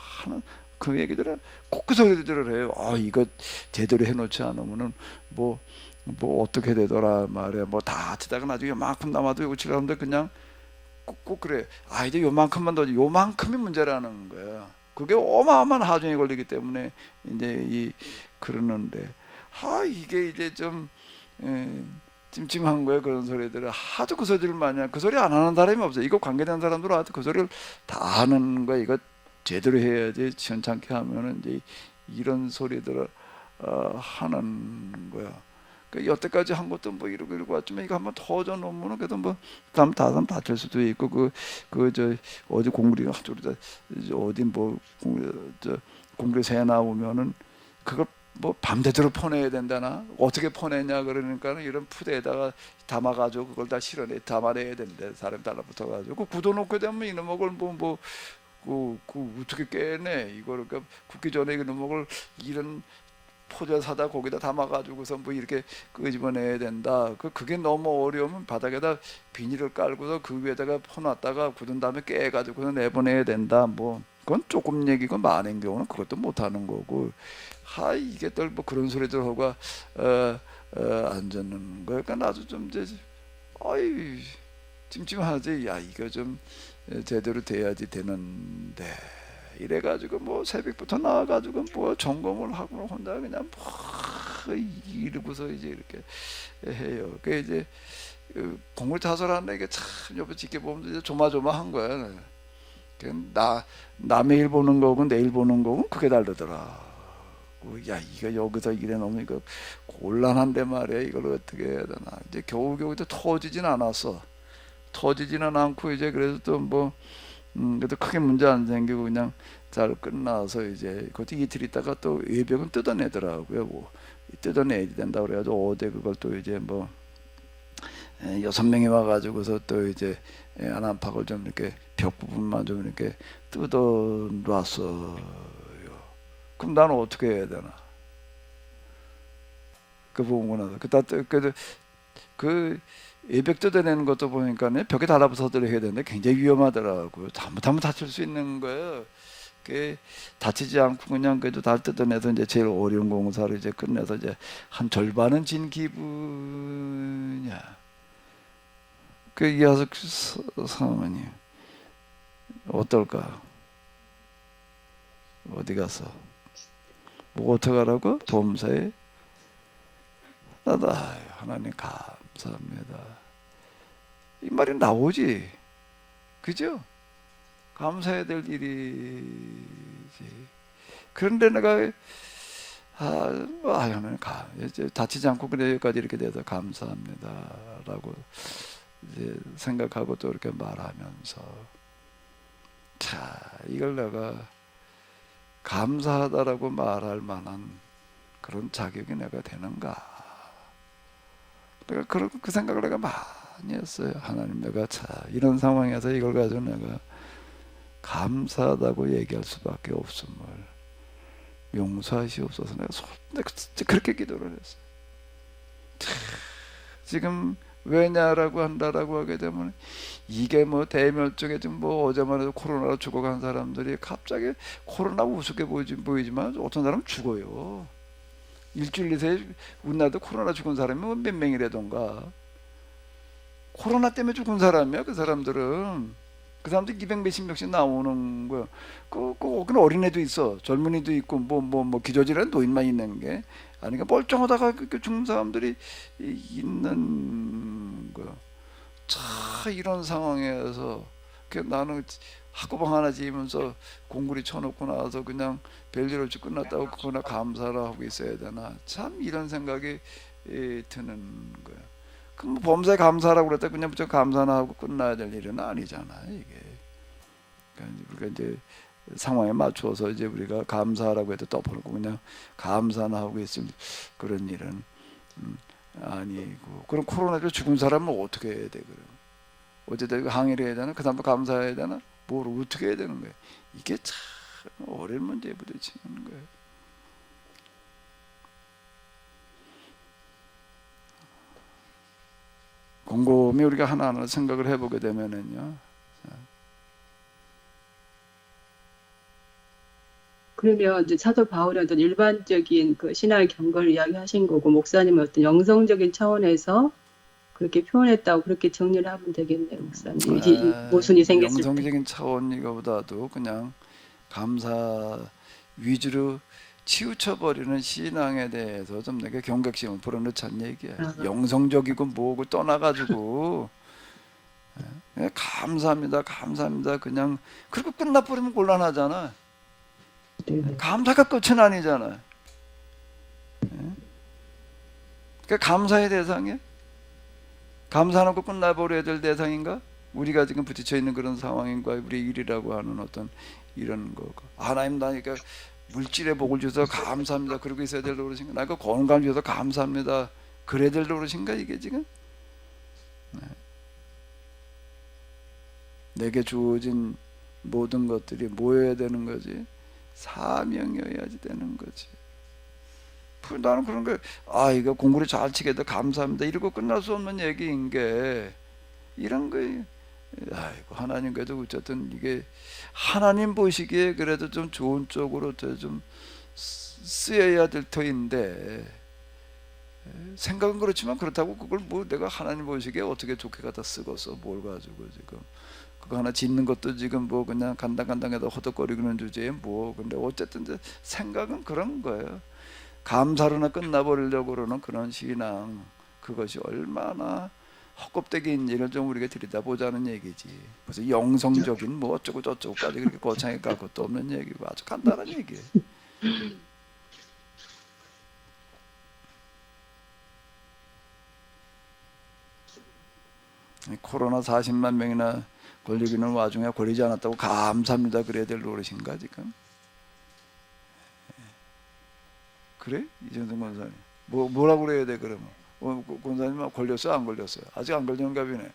그 얘기들은 꼭 그 소리들을 해요. 이거 제대로 해놓지 않으면은 뭐 어떻게 되더라 말이야. 뭐 다 치다가 나중에 요만큼 남아도 이거 치려는데 그냥 꼭 그래. 이제 요만큼만 더, 요만큼이 문제라는 거야. 그게 어마어마한 하중이 걸리기 때문에 이제 그러는데 이게 이제 좀 찜찜한 거예요. 그런 소리들을 하도 그 소리를 많이 그 소리 안 하는 사람이 없어요. 이거 관계된 사람들은 하도 그 소리를 다 하는 거야. 이거 제대로 해야지. 시원찮게 하면은 이제 이런 소리들을 하는 거야. 그 여태까지 한 것도 뭐 이러고 왔지만 이거 한번 터져 놓으면 그래도 뭐 다음 다칠 수도 있고 어디 공구리가 한쪽으로 어디 공구리 새 나오면은 그걸 뭐 밤새도록 퍼내야 된다나 어떻게 퍼내냐 그러니까는 이런 푸대에다가 담아가지고 그걸 다 담아내야 된대. 사람 달라붙어가지고 굳어놓게 되면 이놈을 어떻게 깨내 이거를. 그러니까 굳기 전에 이놈을 이런 포자 사다 거기다 담아가지고서 뭐 이렇게 끄집어내야 된다. 그게 너무 어려우면 바닥에다 비닐을 깔고서 그 위에다가 퍼놨다가 굳은 다음에 깨가지고서 내보내야 된다. 뭐 그건 조금 얘기고 많은 경우는 그것도 못하는 거고. 이게 또 뭐 그런 소리들 하고 안 듣는 거야. 그러니까 나도 좀 이제 찜찜하지. 이거 좀 제대로 돼야지 되는데. 이래가지고 뭐 새벽부터 나와가지고 뭐 점검을 하고 혼자 그냥 이러고서 이제 이렇게 해요. 그 이제 공을 타설하는 게 참 옆에 지켜보면 이제 조마조마한 거야. 남의 일 보는 거고 내일 보는 거고 그게 다르더라. 이거 여기서 이래 놓으면 이거 곤란한데 말이야. 이걸 어떻게 해야 되나. 이제 겨우겨우도 터지진 않았어. 터지지는 않고 이제 그래서 또 뭐 그래도 크게 문제 안 생기고 그냥 잘 끝나서 이제 그것도 이틀 있다가 또 외벽은 뜯어내더라고요. 뭐 뜯어내야 된다 그래가지고 어제 그걸 또 이제 뭐 6명이 와가지고서 또 이제 안압박을 좀 이렇게 벽 부분만 좀 이렇게 뜯어 놨어요. 그럼 나는 어떻게 해야 되나? 그 보고 나서 외벽 뜯어내는 것도 보니까 벽에 달아붙어서 해야 되는데 굉장히 위험하더라고요. 잘못하면 다칠 수 있는 거예요. 그 다치지 않고 그냥 그래도 다 뜯어내서 이제 제일 어려운 공사를 이제 끝내서 이제 한 절반은 진 기분이야. 그 이하석 사모님 어떨까? 어디 가서 뭐 어떡하라고? 범사에 나다 하나님 감사합니다. 이 말이 나오지, 그죠? 감사해야 될 일이지. 그런데 내가 하나님 다치지 않고 그래 여기까지 이렇게 돼서 감사합니다라고 이제 생각하고 또 이렇게 말하면서 자 이걸 내가 감사하다라고 말할 만한 그런 자격이 내가 되는가? 내가 그 생각을 내가 많이 했어요. 하나님 내가 자 이런 상황에서 이걸 가지고 내가 감사하다고 얘기할 수밖에 없음을 용서하시옵소서. 내가 진짜 그렇게 기도를 했어요. 지금 왜냐라고 한다라고 하게 되면 이게 뭐 대멸종에 지금 뭐 어제만 해도 코로나로 죽어간 사람들이 갑자기 코로나 우습게 보이지만 어떤 사람은 죽어요. 일주일 이내에 우리나라도 코로나 죽은 사람이 몇 명이라던가. 코로나 때문에 죽은 사람이야. 그 사람들은 200 몇십 명씩 나오는 거야. 거기는 어린애도 있어, 젊은이도 있고 뭐 기저질환 노인만 있는 게 아니까 멀쩡하다가 죽는 사람들이 있는 거야. 자 이런 상황에서 나는 학고방 하나 지으면서 공구리 쳐놓고 나와서 그냥 별일 없이 끝났다고 그거나 감사를 하고 있어야 되나? 참 이런 생각이 드는 거야. 그럼 뭐 범사에 감사라고 그랬다 그냥 무조건 감사나 하고 끝나야 될 일은 아니잖아 이게. 그러니까 우리가 이제 상황에 맞춰서 이제 우리가 감사라고 해도 덮어놓고 그냥 감사나 하고 있을 그런 일은 아니고. 그럼 코로나로 죽은 사람은 어떻게 해야 돼? 그럼 어쨌든 항의를 해야 되나? 그 사람도 감사해야 되나? 뭘 어떻게 해야 되는 거야? 이게 참 어려운 문제에 부딪히는 거예요. 곰곰이 우리가 하나하나 생각을 해보게 되면은요. 그러면 이제 사도 바울의 어떤 일반적인 그 신앙의 경건을 이야기하신 거고 목사님은 어떤 영성적인 차원에서 그렇게 표현했다고 그렇게 정리를 하면 되겠네요, 목사님. 모순이 생겼을 때. 영성적인 차원이거보다도 그냥 감사 위주로 치우쳐버리는 신앙에 대해서 좀 내가 경각심을 불어넣자는 얘기야. 영성적이고 뭐고 떠나가지고 감사합니다 그냥 그리고 끝나버리면 곤란하잖아. 감사가 끝은 아니잖아. 그러니까 감사의 대상이야? 감사하고 끝나버려야 될 대상인가? 우리가 지금 부딪혀 있는 그런 상황인가? 우리 일이라고 하는 어떤 이런 거. 하나님 나니까 물질의 복을 주셔서 감사합니다. 그러고 있어야 될 노릇인가? 나니까 건강 주셔서 감사합니다. 그래야 될 노릇인가 이게 지금? 내게 주어진 모든 것들이 뭐여야 되는 거지? 사명이어야지 되는 거지. 나는 그런 거 이거 공부를 잘 치게 돼 감사합니다 이러고 끝날 수 없는 얘기인 게 이런 거예요. 아이고 하나님 그래도 어쨌든 이게 하나님 보시기에 그래도 좀 좋은 쪽으로 좀 쓰여야 될 터인데 생각은 그렇지만 그렇다고 그걸 뭐 내가 하나님 보시기에 어떻게 좋게 갖다 쓰고서 뭘 가지고 지금 그거 하나 짓는 것도 지금 뭐 그냥 간당간당해서 허덕거리는 주제에 뭐 근데 어쨌든 생각은 그런 거예요. 감사로나 끝나버리려고 그러는 그런 신앙 그것이 얼마나 헛껍데기인 일을 좀 우리가 들여다보자는 얘기지. 그래서 영성적인 뭐 어쩌고 저쩌고까지 그렇게 거창하게 갈 것도 없는 얘기고 아주 간단한 얘기예요. 코로나 40만 명이나 걸리고 있는 와중에 걸리지 않았다고 감사합니다 그래야 될 노릇인가 지금? 그래? 이정선 권사님 뭐라고 그래야 돼 그러면? 권사님 걸렸어요 안 걸렸어요? 아직 안 걸렸는가 보네.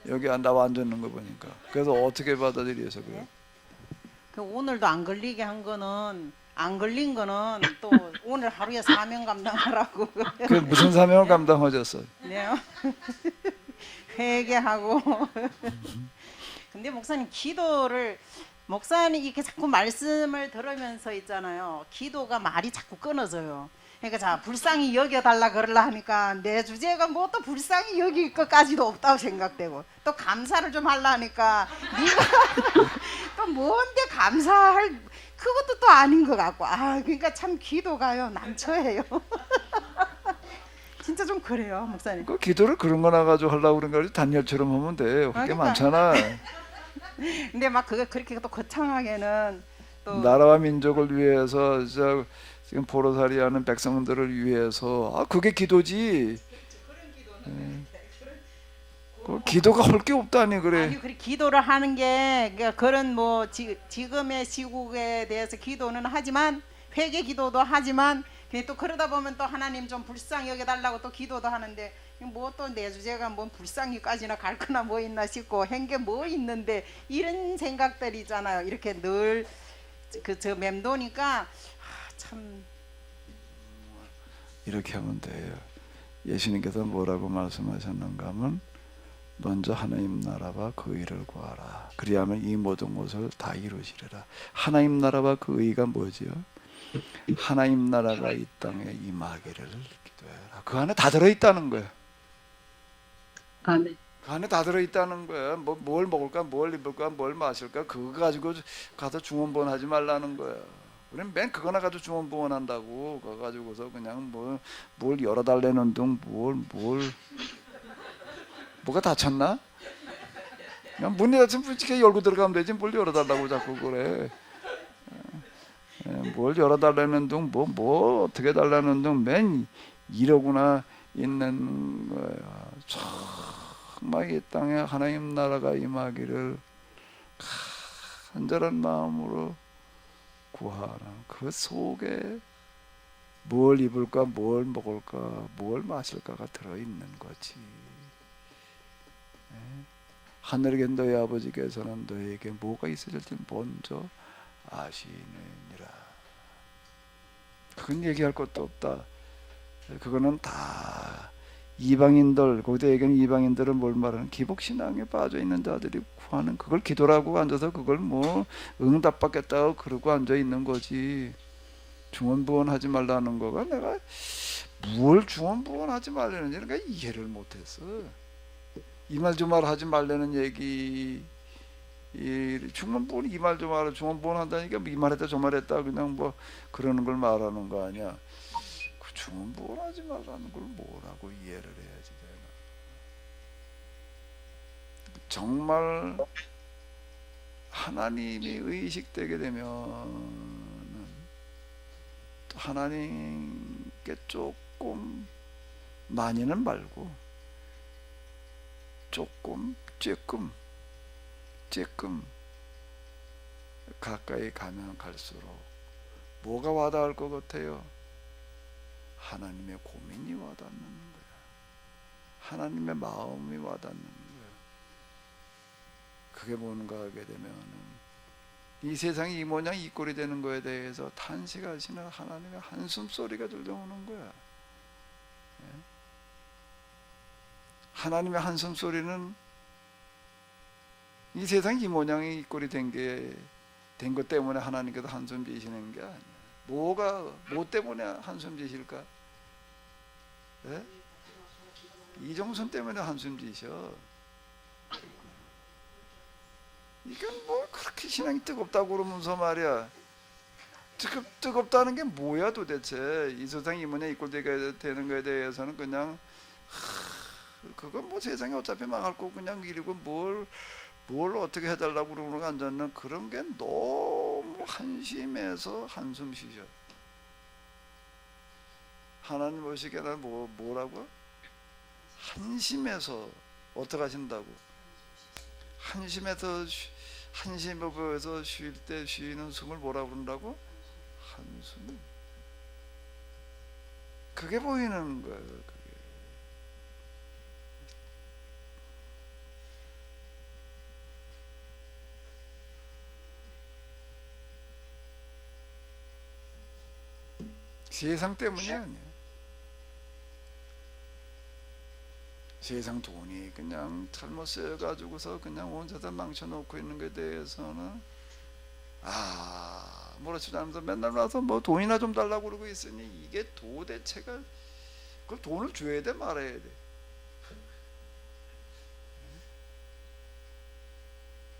여기 나와 앉아있는 거 보니까. 그래서 어떻게 받아들여서 그래요? 오늘도 안 걸리게 한 거는 안 걸린 거는 또 오늘 하루에 사명 감당하라고. 그 무슨 사명을 감당하셨어요? 네. 회개하고. 근데 목사님 목사님 이렇게 자꾸 말씀을 들으면서 있잖아요. 기도가 말이 자꾸 끊어져요. 그러니까 자 불쌍히 여겨달라 그러려 하니까 내 주제가 뭐 또 불쌍히 여길 것까지도 없다고 생각되고, 또 감사를 좀 하려 하니까 네가 또 뭔데 감사할 그것도 또 아닌 것 같고, 그러니까 참 기도가요 난처해요. 진짜 좀 그래요 목사님. 그 기도를 그런 거나 가지고 하려고 그런 거지 단열처럼 하면 돼. 할 게 그러니까. 많잖아. 근데 막 그거 그렇게 또 거창하게는 또 나라와 민족을 위해서 지금 포로살이하는 백성들을 위해서 그게 기도지. 그 기도가 할 게 없다니 그래. 아니 그래 기도를 하는 게 그러니까 그런 뭐 지금의 시국에 대해서 기도는 하지만 회개 기도도 하지만 근데 또 그러다 보면 또 하나님 좀 불쌍히 여겨달라고 또 기도도 하는데 뭐 또 내 주제가 뭐 불쌍히까지나 갈 거나 뭐 있나 싶고 한 게 뭐 있는데 이런 생각들이 있잖아요. 이렇게 늘 저 맴도니까 참 이렇게 하면 돼요. 예수님께서 뭐라고 말씀하셨는가 하면 먼저 하나님 나라와 그 의를 구하라. 그리하면 이 모든 것을 다 이루시리라. 하나님 나라와 그 의가 뭐지요? 하나님 나라가 이 땅에 임하기를 기도해라. 그 안에 다 들어있다는 거야. 아멘. 그 안에 다 들어있다는 거야. 뭘 먹을까, 뭘 입을까, 뭘 마실까 그거 가지고 가서 중언부언하지 말라는 거야. 우리는 맨 그거나 가지고 중언부언한다고. 그거 가지고서 그냥 뭘 열어달라는 둥 뭐가 다쳤나? 그냥 문이 닫히면 솔직히 열고 들어가면 되지 뭘 열어달라고 자꾸 그래. 뭘 열어달라는 둥 뭐 어떻게 달라는 둥 맨 이러구나 있는 거야. 정말 이 땅에 하나님 나라가 임하기를 간절한 마음으로 구하는 그 속에 뭘 입을까 뭘 먹을까 뭘 마실까가 들어있는 거지. 하늘에 계신 너희 아버지께서는 너희에게 뭐가 있어질지 먼저 아시느니라. 그건 얘기할 것도 없다. 그거는 다 이방인들, 고대에게는 이방인들은 뭘 말하는 기복신앙에 빠져있는 자들이 구하는 그걸 기도라고 앉아서 그걸 뭐 응답받겠다고 그러고 앉아있는 거지. 중언부언하지 말라는 거가 내가 뭘 중언부언하지 말라는지 내가 이해를 못했어. 이 말 저 말 하지 말라는 얘기, 중언부언 이 말 저 말 중언부언 한다니까 이 말했다 저 말했다 그냥 뭐 그러는 걸 말하는 거 아니야. 그 중언부언하지 말라는 걸 뭐라고 이해를 해야지 되나. 정말 하나님이 의식되게 되면 하나님께 조금 많이는 말고 조금 쬐끔 가까이 가면 갈수록 뭐가 와닿을 것 같아요? 하나님의 고민이 와닿는 거야. 하나님의 마음이 와닿는 거야. 그게 뭔가 하게 되면은 이 세상이 이 모양 이 꼴이 되는 거에 대해서 탄식하시는 하나님의 한숨 소리가 들려오는 거야. 하나님의 한숨 소리는 이 세상이 이 모양이 이 꼴이 된 것 때문에 하나님께서 한숨 지시는 게 아니야. 뭐 때문에 한숨 지실까? 네? 이종선 때문에 한숨 지셔. 이게 뭐 그렇게 신앙이 뜨겁다고 그러면서 말이야. 뜨겁다는 게 뭐야 도대체. 이 세상이 이 모양 이 꼴 되는 거에 대해서는 그냥 그건 뭐 세상이 어차피 망할 거고 그냥 이러고 뭘 어떻게 해달라고 그러는 거 앉았는 그런 게 너무 한심해서 한숨 쉬셔. 하나님 보시기에는 뭐라고? 한심해서 어떻게 하신다고? 한심해서 쉴 때 쉬는 숨을 뭐라고 그런다고? 한숨. 그게 보이는 거예요. 세상 때문이 아니에요. 세상 돈이 그냥 잘못 쓰여가지고서 그냥 온 세상 망쳐놓고 있는 것에 대해서는 뭐라지도 않으면서 맨날 와서 뭐 돈이나 좀 달라고 그러고 있으니 이게 도대체가 그걸 돈을 줘야 돼 말아야 돼.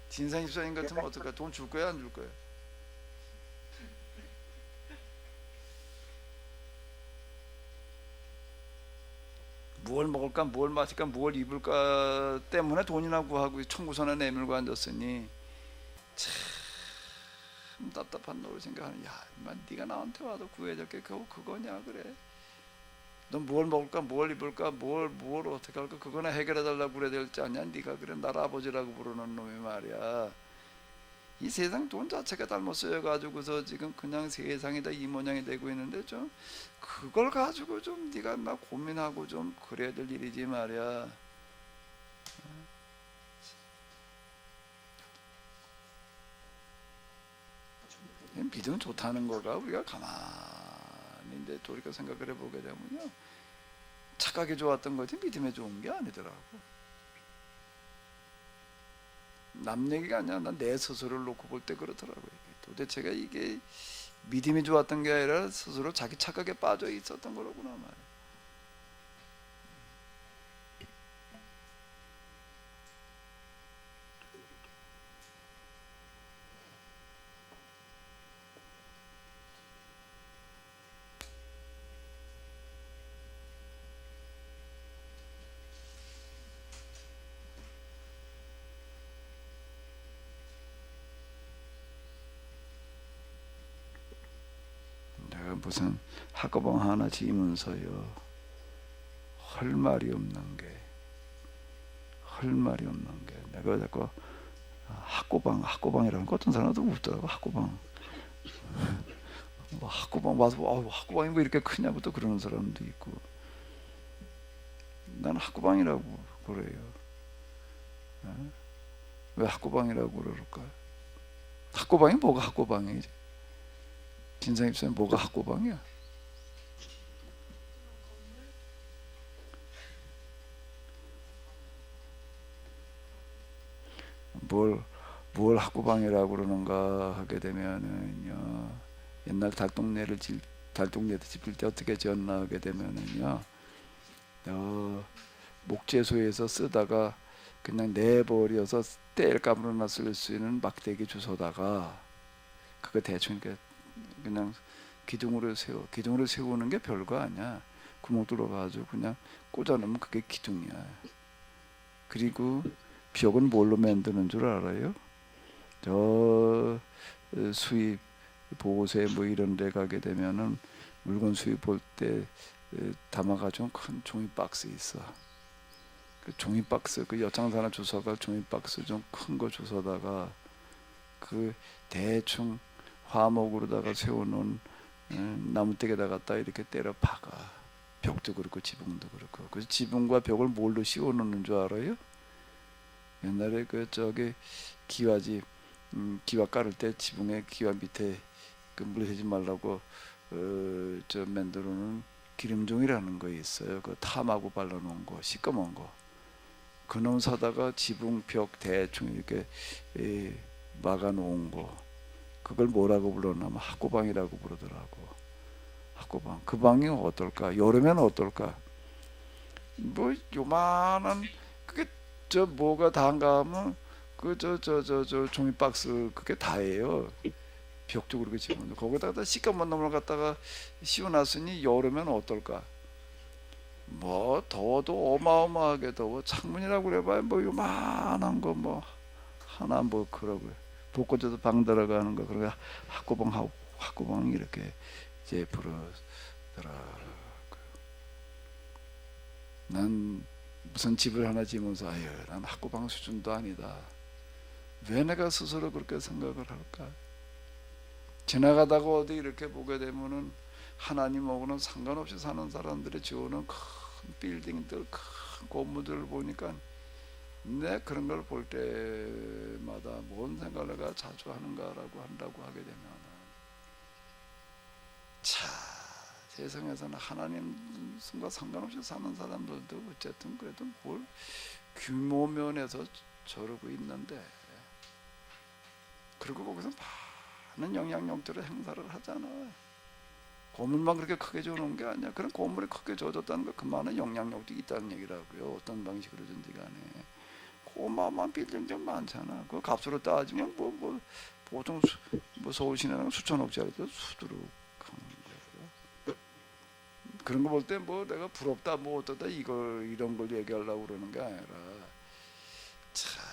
진상 집사님 같으면 어떨까? 돈 줄 거야 안 줄 거야? 무얼 먹을까, 무얼 마실까, 무얼 입을까 때문에 돈이나 구하고 청구서나 내밀고 앉았으니 참 답답한 노를 생각하는. 야, 인마 네가 나한테 와서 구해야 될 게 겨우 그거냐 그래? 넌 무얼 먹을까, 무얼 입을까, 무얼 어떻게 할까 그거나 해결해 달라고 그래야 될지 아니야? 네가 그래 나를 아버지라고 부르는 놈이 말이야. 이 세상 돈 자체가 잘못 쓰여가지고서 지금 그냥 세상이 다 이 모양이 되고 있는데 좀 그걸 가지고 좀 네가 막 고민하고 좀 그래야 될 일이지 말이야. 믿음 좋다는 거가 우리가 가만히 이제 돌이켜 생각을 해보게 되면요, 착각이 좋았던 거지 믿음에 좋은 게 아니더라고. 남 얘기가 아니라 난 내 스스로를 놓고 볼 때 그렇더라고요. 도대체가 이게 믿음이 좋았던 게 아니라 스스로 자기 착각에 빠져 있었던 거로구나 말이야. 내가 무슨 학고방 하나 지면서요 할 말이 없는 게 내가 자꾸 학고방이라는 거 어떤 사람도 웃더라고. 학고방 뭐 학고방 와서 학고방이 뭐 이렇게 크냐고 또 그러는 사람도 있고, 나는 학고방이라고 그래요. 왜 학고방이라고 그럴까? 학고방이 뭐가 학고방이지? 진상 입사는 뭐가 학고방이야? 뭘 학고방이라고 그러는가 하게 되면은요, 옛날 달동네도 집을 때 어떻게 지었나 하게 되면은요, 목재소에서 쓰다가 그냥 내버려서 뗄감으로나 쓸 수 있는 막대기 주워다가 그거 대충 이렇게 그냥 기둥으로 세우는 게 별거 아니야. 구멍 뚫어가지고 그냥 꽂아놓으면 그게 기둥이야. 그리고 벽은 뭘로 만드는 줄 알아요? 저 수입 보호소에 뭐 이런 데 가게 되면은 물건 수입 볼 때 담아가지고 큰 종이 박스 있어. 그 종이 박스, 그 엿장사나 주워갈 종이 박스 좀 큰 거 주워다가 그 대충 화목으로다가 세워놓은 나무떼기에다 갖다 이렇게 때려 박아. 벽도 그렇고 지붕도 그렇고. 그래서 지붕과 벽을 뭘로 씌워놓는 줄 알아요? 옛날에 그 저기 기와집 기와 깔을 때 지붕에 기와 밑에 그 물 새지 말라고 저 만들어놓은 기름종이라는 거 있어요. 그 탐하고 발라놓은 거, 시꺼먼 거. 그놈 사다가 지붕 벽 대충 이렇게 막아놓은 거. 그걸 뭐라고 불렀냐면 학고방이라고 부르더라고. 학고방. 그 방이 어떨까? 여름에는 어떨까? 뭐 요만한 그게 저 뭐가 다인가 하면 그 저 종이 박스 그게 다예요. 벽도 그렇게 집어넣고 거기다가 시꺼먼 놈을 갖다가 씌워놨으니 여름에는 어떨까? 뭐 더워도 어마어마하게 더워. 창문이라고 그래봐야 뭐 요만한 거 뭐 하나 뭐 그러고요. 벚꽃에도 방 들어가는 거 그러니까 학고방 이렇게 이제 부르더라고요. 난 무슨 집을 하나 지면서 아유 난 학고방 수준도 아니다. 왜 내가 스스로 그렇게 생각을 할까? 지나가다가 어디 이렇게 보게 되면은 하나님하고는 상관없이 사는 사람들이 지어놓은 큰 빌딩들, 큰 건물들을 보니까 내 그런 걸 볼 때마다 뭔 생각을 내가 자주 한다고 하게 되면 참 세상에서는 하나님과 상관없이 사는 사람들도 어쨌든 그래도 뭘 규모 면에서 저러고 있는데, 그리고 거기서 많은 영향력들을 행사를 하잖아. 고물만 그렇게 크게 줘놓은 게 아니야. 그런 고물이 크게 줘줬다는 거 그만한 영향력도 있다는 얘기라고요. 어떤 방식으로든지 간에. 고마만 빌딩 좀 많잖아. 그 값으로 따지면 뭐 보통 서울 시내는 수천억짜리도 수두룩 하는 거예요. 그런 거 볼 때 뭐 내가 부럽다 뭐 어떠다 이런 걸 얘기하려고 그러는 게 아니라, 참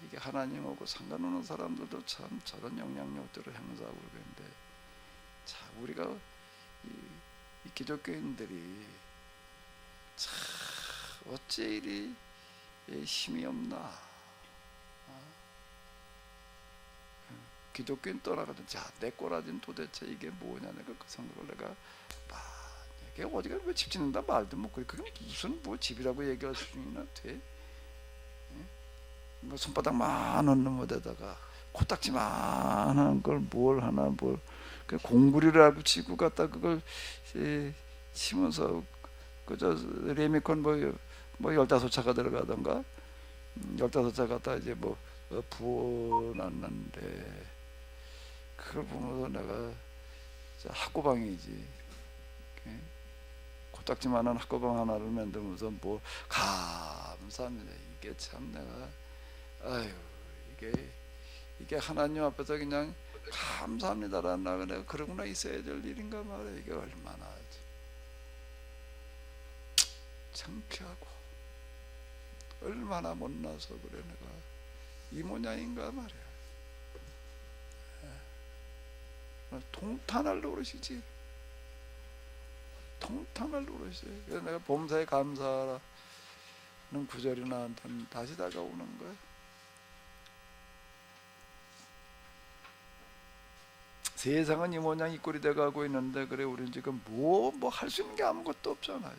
이게 하나님하고 상관없는 사람들도 참 저런 영향력들을 행사하고 그러는데, 참 우리가 이 기독교인들이 참 어째 이리 힘이 없나. 기독교인 떠나가던 내 꼬라지는 도대체 이게 뭐냐. 내가 그 생각을 내가 이게 어디가 왜 집 짓는다 말도 못고, 그게 무슨 뭐 집이라고 얘기할 수준이나 돼? 뭐 손바닥만한 놈에다가 코딱지만한 걸 뭘 하나 그 공구리라고 치고 갖다 그걸 치면서 그저 레미콘 뭐 15차가 들어가던가 15차 갖다 이제 뭐 부어놨는데, 그걸 보면서 내가 학고방이지. 코딱지만한 학고방 하나를 만들면서 뭐 감사합니다. 이게 참 내가 아유 이게 하나님 앞에서 그냥 감사합니다라는 내가 그러구나 있어야 될 일인가 말이야. 이게 얼마나 창피하고 얼마나 못나서 그래 내가 이 모양인가 말이야. 통탄할 노릇이지. 통탄할 노릇이. 그래서 내가 범사에 감사하라는 구절이 나한테는 다시 다가오는 거야. 세상은 이 모양 이 꼴이 돼가고 있는데, 그래 우리는 지금 뭐 할 수 있는 게 아무것도 없잖아.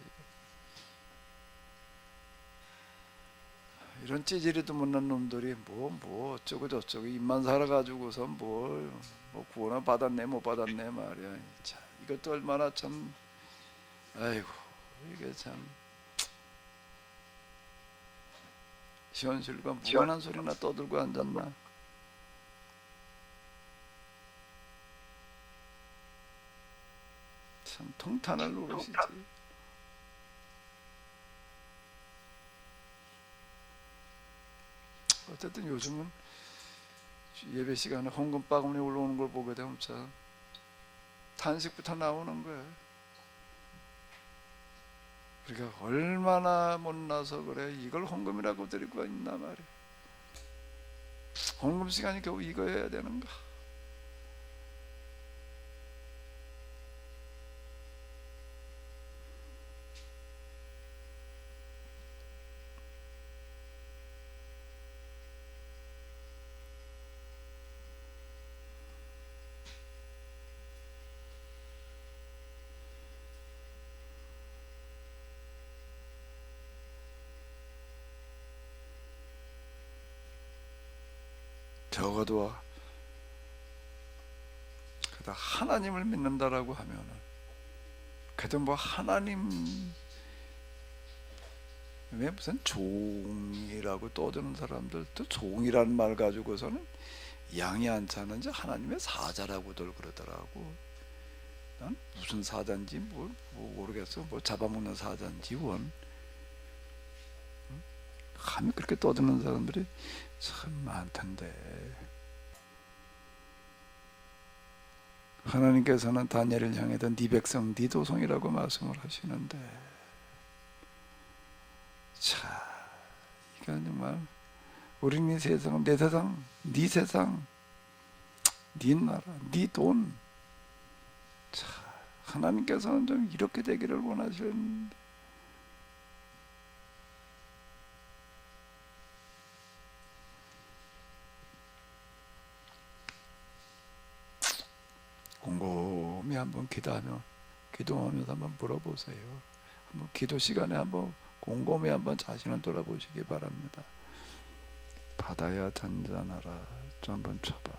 이런 찌질이도 못난 놈들이 뭐 어쩌고 저쩌고 입만 살아가지고서 뭐 구원을 받았네 못 받았네 말이야. 자, 이것도 얼마나 참 아이고 이게 참 현실과 무관한 소리나 떠들고 앉았나. 참 통탄할 노릇이지. 어쨌든 요즘은 예배 시간에 헌금 바구니 올라오는 걸 보게 되면 참 탄식부터 나오는 거야. 우리가 얼마나 못나서 그래 이걸 헌금이라고 드리고 있나 말이야. 헌금 시간이 겨우 이거 해야 되는가. 적어도 그래도 하나님을 믿는다라고 하면은 그래도 뭐 하나님 왜 무슨 종이라고 떠드는 사람들도 종이라는 말 가지고서는 양이 않자는지 하나님의 사자라고들 그러더라고. 난 무슨 사자인지 뭐 모르겠어. 뭐 잡아먹는 사자인지 원. 감히 그렇게 떠드는 사람들이 참 많던데, 하나님께서는 다니엘을 향해서 네 백성 네 도성이라고 말씀을 하시는데, 자 이건 정말 우리 네 세상은 내 세상, 네 세상, 네 나라, 네 돈. 자 하나님께서는 좀 이렇게 되기를 원하시는데, 곰곰이 한번 기도하면서 한번 물어보세요. 한번 기도 시간에 한번 곰곰이 한번 자신을 돌아보시기 바랍니다. 바다야 잔잔하라 좀 한번 쳐봐.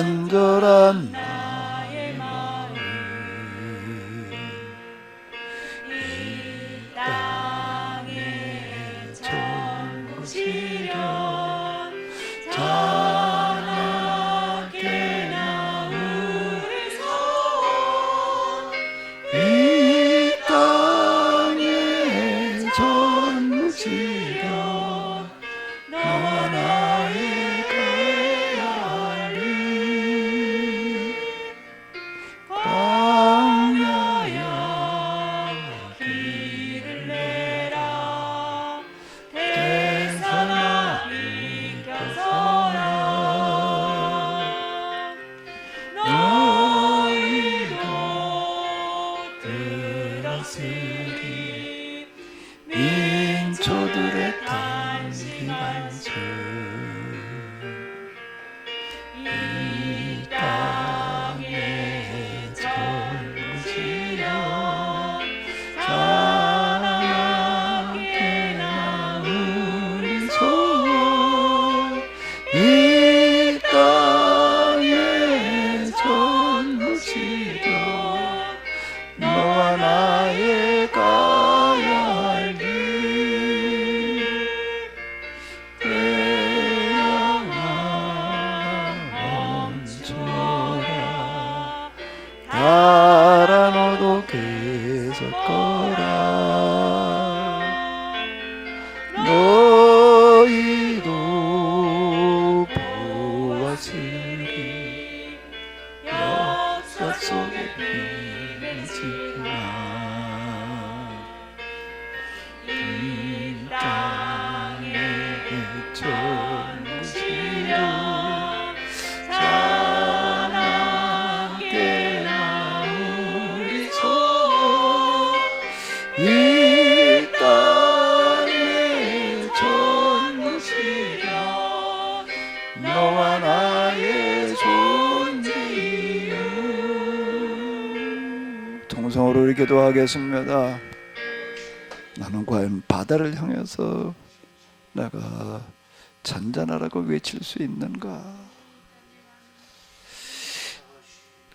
간절한 나의 마음 이 땅에 전부시련 자나게 나우리 이 땅에 전부시련 너와 나의 가야 길 광야야 길을 내라 대산아 비켜서라 너희도 들었으리 민초들의 탄식한수 이 땅에 전부시련 자나게 나우리 손 이 땅에 전부시련 너와 나의 가야 할 길 태양아 멈춰라 달아 너도 계속 거라 너희도 보았으리 역사 속에 비치나 이 땅에 전부시련 자나게 나우리 손 이 땅에 전부시련 너와 나의 존재요. 통성으로 우리 기도하겠습니다. 나는 과연 바다를 향해서 내가 잔잔하라고 외칠 수 있는가?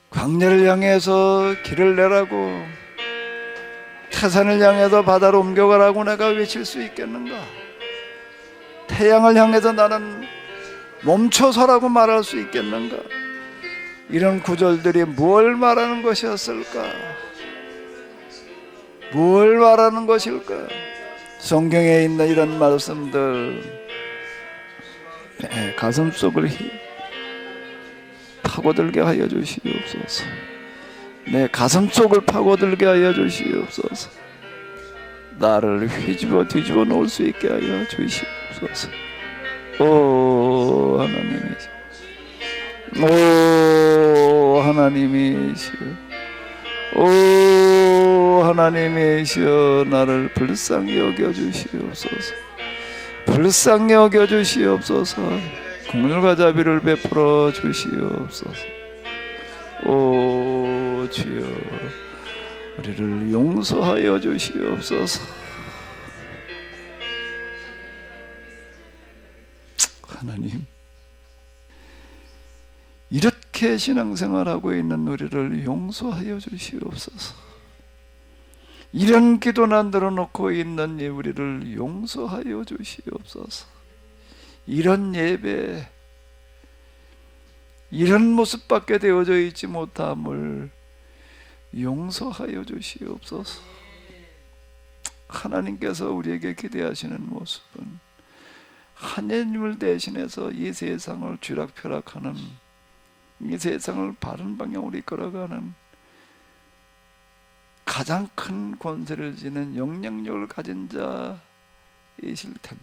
광야를 향해서 길을 내라고 태산을 향해서 바다로 옮겨가라고 내가 외칠 수 있겠는가? 태양을 향해서 나는 멈춰서라고 말할 수 있겠는가? 이런 구절들이 뭘 말하는 것이었을까? 뭘 말하는 것일까? 성경에 있는 이런 말씀들 내 가슴속을 파고들게 하여 주시옵소서. 내 가슴속을 파고들게 하여 주시옵소서. 나를 휘집어 뒤집어 놓을 수 있게 하여 주시옵소서. 오 하나님이시여, 오 하나님이시여, 오 하나님이시여, 나를 불쌍히 여겨 주시옵소서. 불쌍히 여겨 주시옵소서. 긍휼과 자비를 베풀어 주시옵소서. 오 주여, 우리를 용서하여 주시옵소서. 하나님, 이렇게 신앙생활하고 있는 우리를 용서하여 주시옵소서. 이런 기도나 늘어놓고 있는 우리를 용서하여 주시옵소서. 이런 예배, 이런 모습밖에 되어져 있지 못함을 용서하여 주시옵소서. 하나님께서 우리에게 기대하시는 모습은 하나님을 대신해서 이 세상을 쥐락펴락하는, 이 세상을 바른 방향으로 이끌어가는 가장 큰 권세를 지닌 영향력을 가진 자이실 텐데,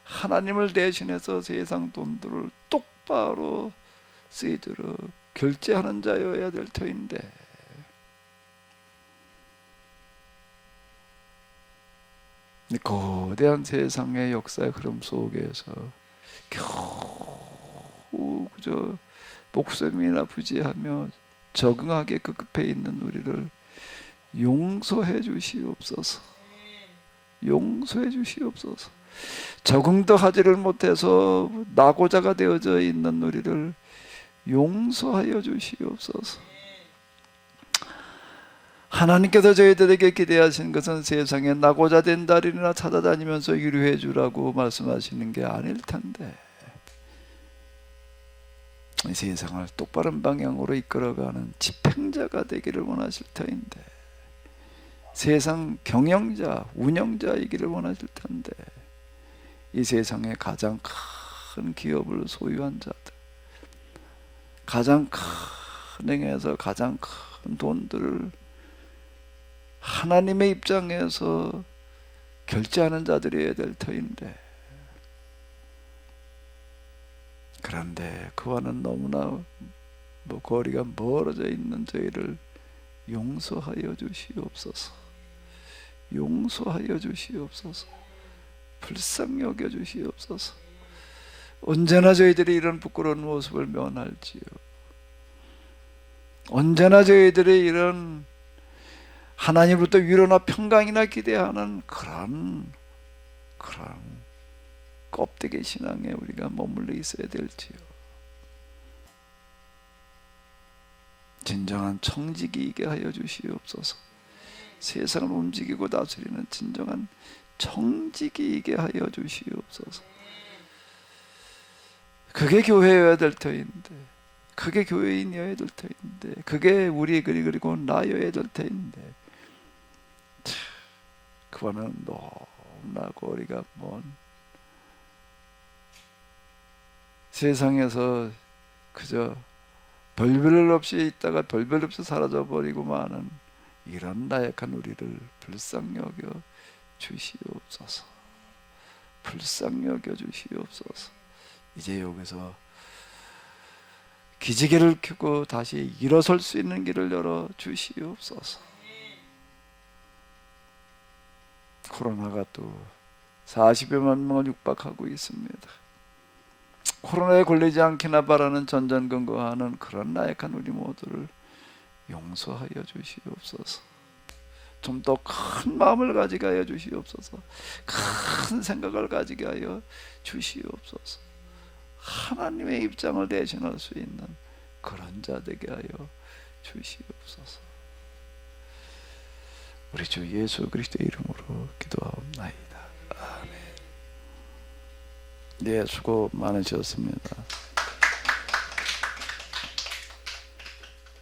하나님을 대신해서 세상 돈들을 똑바로 쓰이도록 결제하는 자여야 될 터인데, 거대한 세상의 역사의 흐름 속에서 겨우 그저 목숨이나 부지하며 적응하게 급급해 있는 우리를 용서해 주시옵소서. 용서해 주시옵소서. 적응도 하지를 못해서 낙오자가 되어져 있는 우리를 용서하여 주시옵소서. 하나님께서 저희들에게 기대하신 것은 세상에 나고자 된 달인이나 찾아다니면서 위로해 주라고 말씀하시는 게 아닐 텐데, 이 세상을 똑바른 방향으로 이끌어가는 집행자가 되기를 원하실 터인데, 세상 경영자, 운영자이기를 원하실 텐데, 이 세상에 가장 큰 기업을 소유한 자들, 가장 큰 은행에서 가장 큰 돈들을 하나님의 입장에서 결제하는 자들이어야 될 터인데, 그런데 그와는 너무나 거리가 멀어져 있는 저희를 용서하여 주시옵소서. 용서하여 주시옵소서. 불쌍히 여겨 주시옵소서. 언제나 저희들이 이런 부끄러운 모습을 면할지요. 언제나 저희들이 이런 하나님으로부터 위로나 평강이나 기대하는 그런 껍데기 신앙에 우리가 머물러 있어야 될지요. 진정한 청지기이게 하여 주시옵소서. 세상을 움직이고 다스리는 진정한 청지기이게 하여 주시옵소서. 그게 교회여야 될 터인데, 그게 교회인이어야 될 터인데, 그게 우리 그리고 나여야 될 터인데, 그와는 너무나 거리가 먼, 세상에서 그저 별별 없이 있다가 별별 없이 사라져 버리고 마는 이런 나약한 우리를 불쌍히 여겨 주시옵소서. 불쌍히 여겨 주시옵소서. 이제 여기서 기지개를 켜고 다시 일어설 수 있는 길을 열어 주시옵소서. 코로나가 또 40여만 명을 육박하고 있습니다. 코로나에 걸리지 않기나 바라는 전전긍긍하는 그런 나약한 우리 모두를 용서하여 주시옵소서. 좀 더 큰 마음을 가지게 하여 주시옵소서. 큰 생각을 가지게 하여 주시옵소서. 하나님의 입장을 대신할 수 있는 그런 자 되게 하여 주시옵소서. 우리 주 예수 그리스도의 이름으로 기도하옵나이다. 아멘. 네, 수고 많으셨습니다.